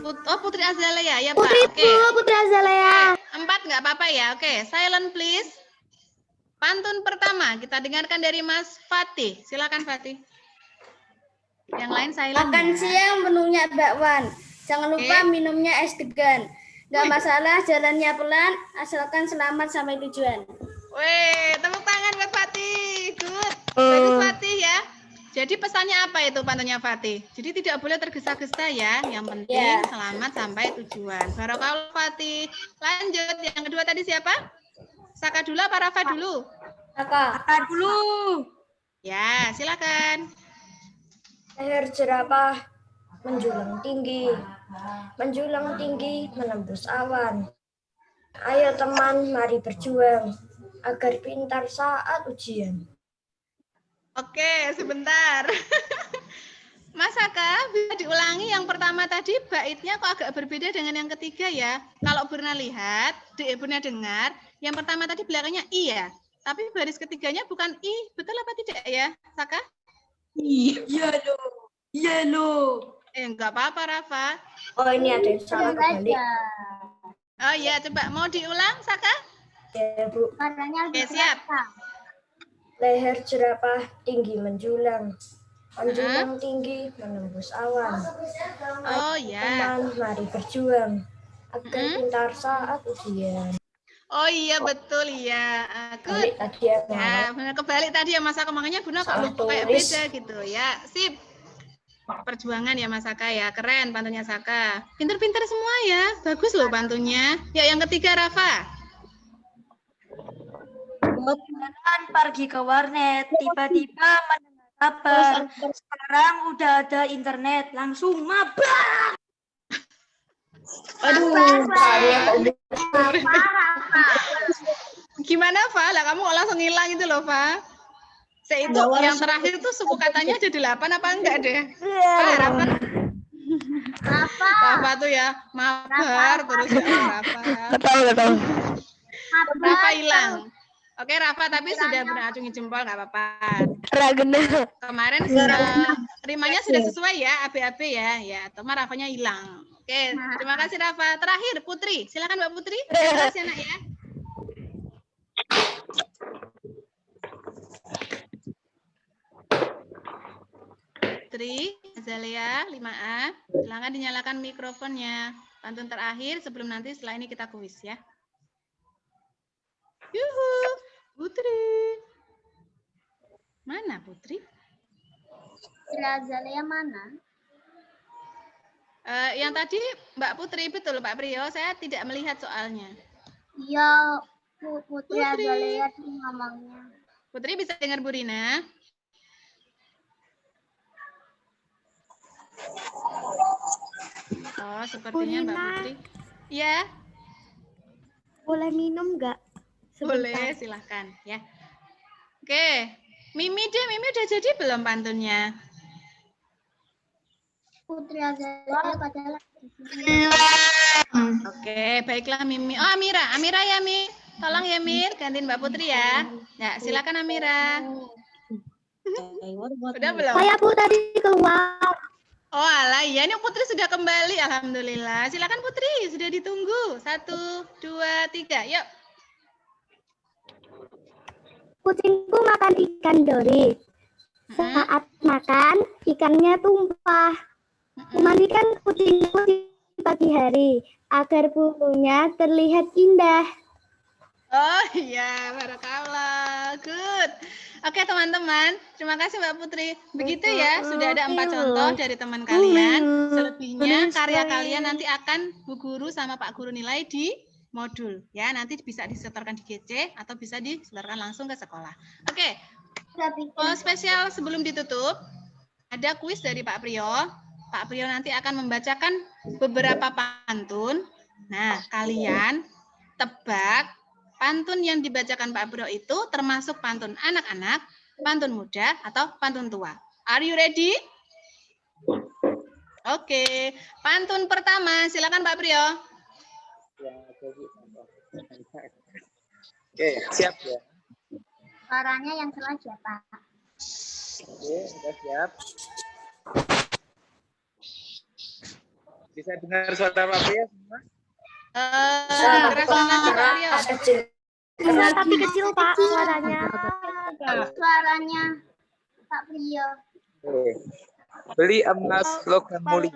Oh, Putri Azalea ya, Pak. Putri, Oke. Bu. Putri Azalea. 4 nggak apa-apa ya. Oke, silent please. Pantun pertama kita dengarkan dari Mas Fatih. Silakan Fatih. Yang lain silent. Makan ya. siang menunya bakwan. Jangan lupa minumnya es degan. Nggak masalah jalannya pelan, asalkan selamat sampai tujuan. Weh, tepuk tangan buat Fatih. Good. Bagus Fatih ya. Jadi pesannya apa itu pantunnya Fatih? Jadi tidak boleh tergesa-gesa ya. Yang penting selamat sampai tujuan. Barokallah Fatih. Lanjut. Yang kedua tadi siapa? Saka dulu apa Rafa dulu? Saka dulu. Ya, silakan. Leher jerapah menjulang tinggi. Menjulang tinggi menembus awan. Ayo teman, mari berjuang agar pintar saat ujian. Oke, sebentar. Mas Saka, bisa diulangi yang pertama tadi baitnya kok agak berbeda dengan yang ketiga ya. Kalau Purna lihat, Purna dengar, yang pertama tadi belakangnya I ya. Tapi baris ketiganya bukan I, betul apa tidak ya, Saka? Iya loh. Iya loh. Enggak apa-apa, Rafa. Oh, ini ada yang salah kembali. Oh iya, coba mau diulang, Saka? Ya, Bu. Oke, siap. Leher jerapah tinggi menjulang. Menjulang tinggi menembus awan. Oh ya. Teman, mari berjuang agar pintar saat ujian. Oh iya, betul ya. Kebalik tadi ya, Ya, benar kebalik tadi ya Mas Saka, makanya Bunda kok lupa kayak beda gitu ya. Sip. Perjuangan ya Mas Saka ya. Keren pantunnya Saka. Pinter-pinter semua ya. Bagus loh pantunnya. Ya, yang ketiga Rafa. Kebetulan pergi ke warnet, tiba-tiba mendengar kabar. Sekarang udah ada internet, langsung mabar. Aduh. Gimana, Fa? Lah kamu kok langsung hilang itu loh, Fa. Itu yang terakhir tuh suku katanya ada 8 apa enggak deh? Rafa. Rafa tuh ya, mabar terus ya Rafa. Enggak tahu. Rafa hilang. Oke Rafa, tapi sudah beracungi jempol nggak apa-apa. Ragena. Kemarin rimanya sudah sesuai ya, AB-AB ya. Ya, teman Rafanya hilang. Oke, terima kasih Rafa. Terakhir Putri, silakan Mbak Putri. Terima kasih anak ya. Putri, Azalea, 5A. Silakan dinyalakan mikrofonnya. Pantun terakhir sebelum nanti setelah ini kita kuis ya. Yuhu, Putri. Mana Putri? Azalea mana? Yang tadi Mbak Putri, betul Pak Priyo, saya tidak melihat soalnya. Iya, Putri Azalea ngomongnya. Putri bisa dengar Bu Rina? Oh, sepertinya Mbak Putri. Ya. Boleh minum nggak? Boleh, silahkan ya. Oke, Mimi deh, Mimi udah jadi belum pantunnya? Putri Azalea padahal Oke, baiklah Mimi. Oh, Amira ya Mi. Tolong ya Mir, gantiin Mbak Putri ya. Ya, silakan Amira. Udah belum? saya Bu tadi keluar. Oh alah, iya ini Putri sudah kembali, alhamdulillah. Silakan Putri, sudah ditunggu. 1, 2, 3, yuk. Kucingku makan ikan dori. Saat makan, ikannya tumpah. Memandikan kucingku di pagi hari agar bulunya terlihat indah. Oh iya, barakallah. Good. Oke teman-teman, terima kasih Mbak Putri. Begitu ya, sudah ada 4 contoh dari teman kalian. Selebihnya karya kalian nanti akan Bu Guru sama Pak Guru nilai di modul. Ya, nanti bisa disetorkan di GC atau bisa disetorkan langsung ke sekolah. Oke, spesial sebelum ditutup, ada kuis dari Pak Priyo. Pak Priyo nanti akan membacakan beberapa pantun. Nah, kalian tebak pantun yang dibacakan Pak Priyo itu termasuk pantun anak-anak, pantun muda, atau pantun tua. Are you ready? Oke, pantun pertama, silakan Pak Priyo. Oke, siap ya. Suaranya yang salah siapa? Oke, sudah siap. Bisa dengar suara Pak Priyo semua? Tapi kecil Pak suaranya. Suaranya Pak Priyo. Beli emas logam mulia,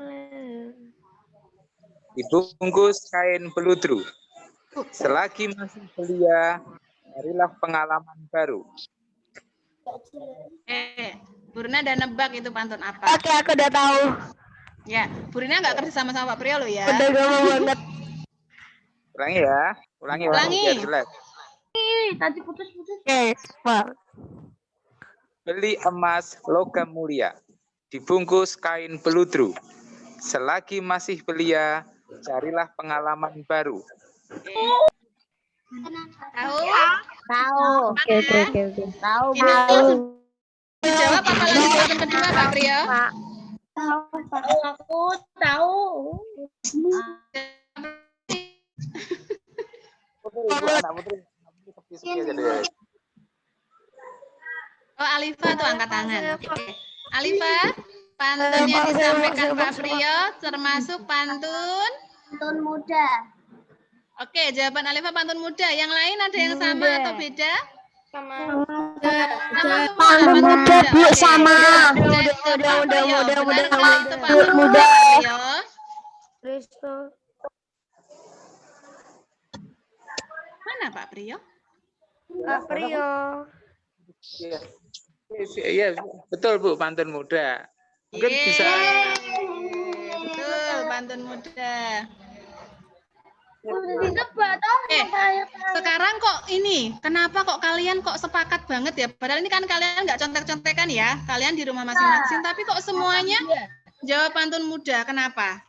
dibungkus kain peludru. Selagi masih belia, Carilah pengalaman baru. Bu Rina ada nebak itu pantun apa? Oke, aku udah tahu. Ya, Bu Rina nggak kerja sama Pak Priyo loh ya. Udah gampang banget. Ulangi ya. Ulangi. Biar jelas. Tadi putus-putus. Oke, Pak. Beli emas logam mulia, dibungkus kain beludru. Selagi masih belia, carilah pengalaman baru. Tahu? Tahu. Oke. Tahu. Ini langsung dijawab apa lagi pantun kedua Pak Priyo? Aku tahu. Anak putri sepi-sepi aja deh. Oh, Alifa tuh angkat tangan. Oke. Alifa, pantun yang disampaikan Pak Priyo termasuk pantun muda. Oke, jawaban Alifa pantun muda. Yang lain ada yang sama atau beda? Sama. Pantun muda, Bu, sama. Udah. Itu Muda. Pak Priyo. Risto. Mana Pak Priyo? Pak Priyo. Iya, betul Bu, pantun muda. Mungkin bisa. Betul, pantun muda. Ditebak Sekarang kok ini, kenapa kok kalian kok sepakat banget ya? Padahal ini kan kalian nggak contek-contekan ya, kalian di rumah masing-masing, tapi kok semuanya jawab pantun muda, kenapa?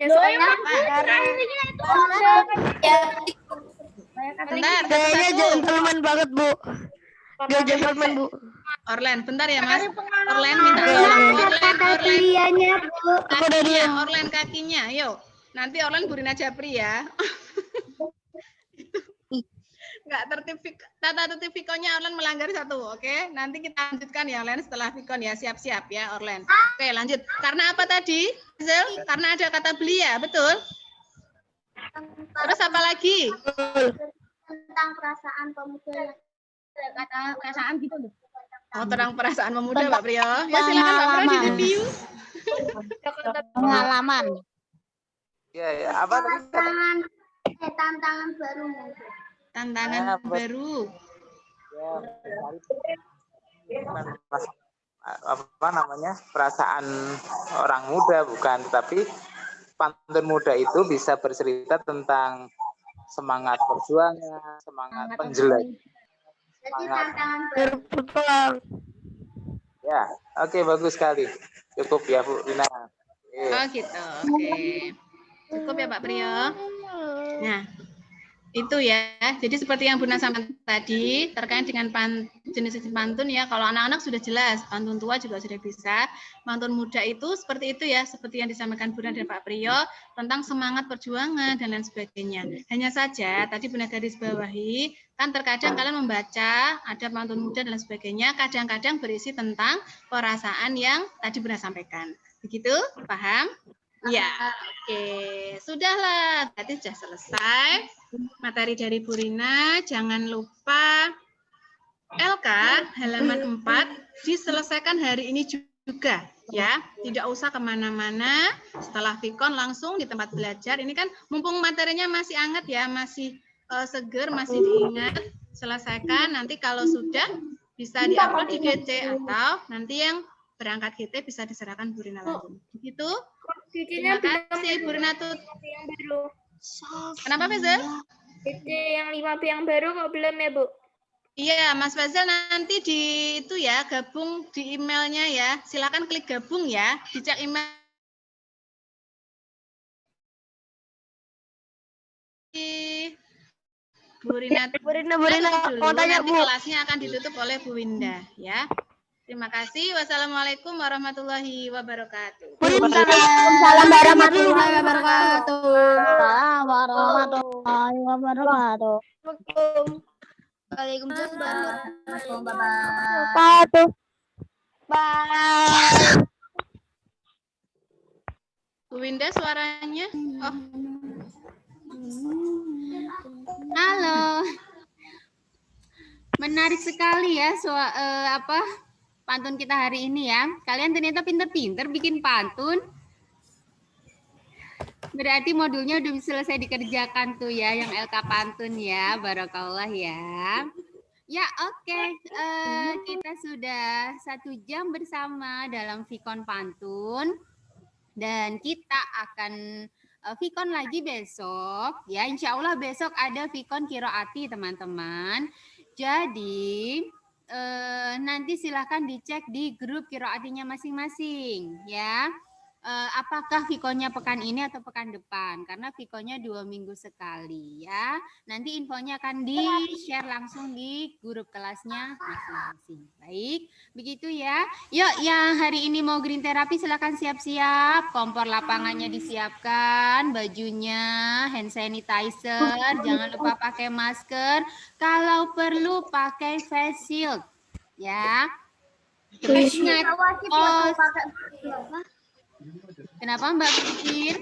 Ya soalnya Bentar, Kayaknya satu-satu. gentleman banget, Bu. Dia gentleman, Bu. Orlen, bentar ya Mas. Orlen minta tolong. Orlen kakinya, yuk. Nanti Orlen Bu Rina Japri ya. Nggak tertib, tata tertib Vikonya Orlen melanggar satu, oke? Nanti kita lanjutkan ya Orlen setelah Vikon ya, siap-siap ya Orlen. Oke, lanjut. Karena apa tadi, Zel? Karena ada kata belia, betul? Terus apa lagi? tentang perasaan pemuda yang kata perasaan gitu loh. Oh, tentang perasaan pemuda, Pak Priyo. Ya silakan Pak Priyo di review. Pengalaman. Ya, apa tadi? Tantangan baru. Tantangan baru. Apa namanya? Perasaan orang muda bukan, tetapi pantun muda itu bisa bercerita tentang semangat perjuangan, semangat penjelajah. Jadi tantangan baru. Berpulang. Ya, oke, bagus sekali. Cukup ya Bu Rina. Oh gitu, oke. Cukup ya Pak Priyo. Nah, itu ya. Jadi seperti yang Bu Rina sampaikan tadi, terkait dengan jenis-jenis pantun ya. Kalau anak-anak sudah jelas, pantun tua juga sudah bisa. Pantun muda itu seperti itu ya, seperti yang disampaikan Bu Rina dan Pak Priyo, tentang semangat perjuangan dan lain sebagainya. Hanya saja, tadi Bu Rina garis bawahi, kan terkadang kalian membaca, ada pantun muda dan lain sebagainya, kadang-kadang berisi tentang perasaan yang tadi Bu Rina sampaikan. Begitu? Paham? Ya, oke. Sudahlah, berarti sudah selesai materi dari Bu Rina. Jangan lupa LK halaman 4 diselesaikan hari ini juga ya. Tidak usah kemana-mana. Setelah Vikon langsung di tempat belajar. Ini kan mumpung materinya masih hangat ya, masih seger, masih diingat. Selesaikan. Nanti kalau sudah bisa diupload di GC atau nanti yang berangkat GT bisa diserahkan Bu Rina langsung. Begitu? Terima kasih Bu Rina Tut. Yang baru. Kenapa Faisal? GC yang 5B yang baru kok belum ya Bu? Iya, Mas Faisal nanti di itu ya, gabung di emailnya ya. Silakan klik gabung ya, dicek email. Bu Rina mau tanya nanti Bu. kelasnya akan ditutup oleh Bu Winda ya. Terima kasih. Wassalamualaikum warahmatullahi wabarakatuh. Waalaikumsalam warahmatullahi wabarakatuh. Warahmatullahi wabarakatuh. Waalaikumsalam warahmatullahi wabarakatuh. Bye. Bu Winda suaranya. Oh, Halo. Menarik sekali ya pantun kita hari ini ya. Kalian ternyata pinter-pinter bikin pantun. Berarti modulnya udah selesai dikerjakan tuh ya yang LK pantun ya. Barakallah ya. Ya, oke. Kita sudah 1 jam bersama dalam Vikon Pantun. Dan kita akan Vikon lagi besok. Ya, insya Allah besok ada Vikon Kiroati, teman-teman. Jadi, nanti silahkan dicek di grup Kiroatinya masing-masing. Ya. Apakah Vikonnya pekan ini atau pekan depan? Karena Vikonnya 2 minggu sekali ya. Nanti infonya akan di-share langsung di grup kelasnya masing-masing. Baik, begitu ya. Yuk, yang hari ini mau green therapy silakan siap-siap. Kompor lapangannya disiapkan, bajunya, hand sanitizer, jangan lupa pakai masker. Kalau perlu pakai face shield ya. Terus ingat, kenapa Mbak Bikin?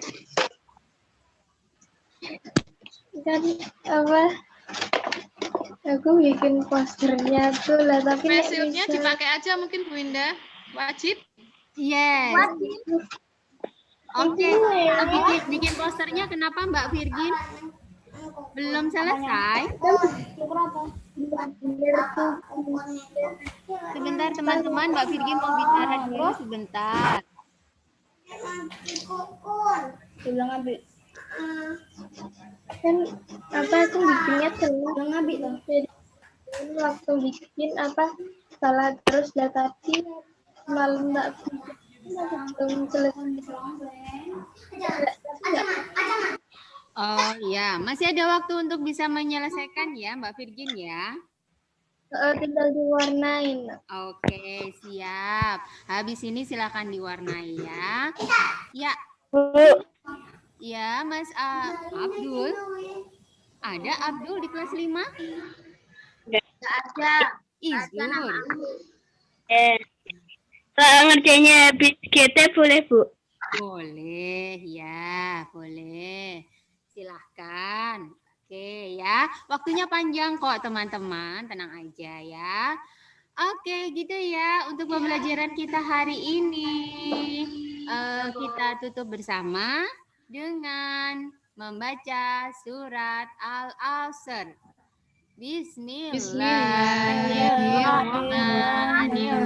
Kan apa? Aku bikin posternya tuh lah, tapi Facialnya dipakai aja mungkin Bu Indah. Wajib. Yes. Oke. Bikin posternya kenapa Mbak Virgin? Belum selesai. Sebentar teman-teman, Mbak Virgin mau bicara dulu sebentar. bilang ambil kan apa aku bikinnya bilang ambil loh. Waktu bikin apa salah terus dah, tapi malam enggak belum selesai. Oh ya, masih ada waktu untuk bisa menyelesaikan ya Mbak Virgin ya. Tinggal diwarnain. Oke, siap. Habis ini silakan diwarnai ya. Ya. Ya, Mas Abdul. Ada Abdul di kelas 5? Nggak ada. Izul. Soal ngerjainnya GT boleh, Bu? Boleh, ya, boleh. Silahkan. Oke ya, waktunya panjang kok teman-teman, tenang aja ya. Oke, gitu ya untuk pembelajaran kita hari ini. Kita tutup bersama dengan membaca surat Al-Asr. Bismillahirrahmanirrahim.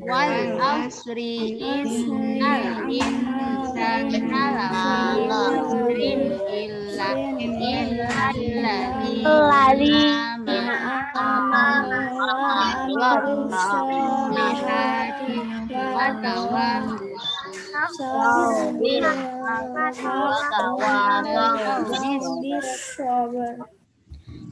Wal asri innal insana lafi illa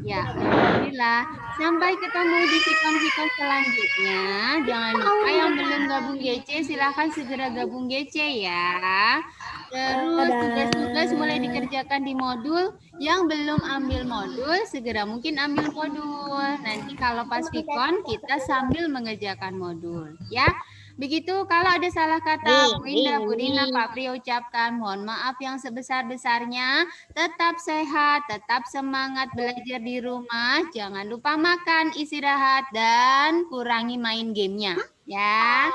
Ya, alhamdulillah. Sampai ketemu di Vikon-Vikon selanjutnya. Jangan lupa yang belum gabung GC, silahkan segera gabung GC ya. Terus tugas-tugas mulai dikerjakan di modul. Yang belum ambil modul, segera mungkin ambil modul. Nanti kalau pas Vikon, kita sambil mengerjakan modul. Ya. Begitu, kalau ada salah kata, Bu Indah, Bu Rina, Pak Pri ucapkan mohon maaf yang sebesar-besarnya. Tetap sehat, tetap semangat belajar di rumah. Jangan lupa makan, istirahat, dan kurangi main gamenya. Ya,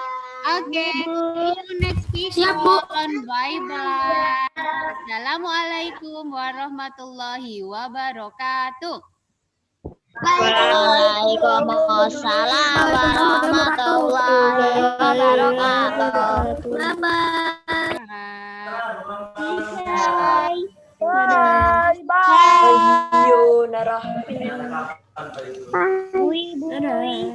oke. See you next video. Bye-bye. Assalamualaikum warahmatullahi wabarakatuh. Waalaikumsalam warahmatullahi wabarakatuh. Bye-bye. Bye. Bye. Bye.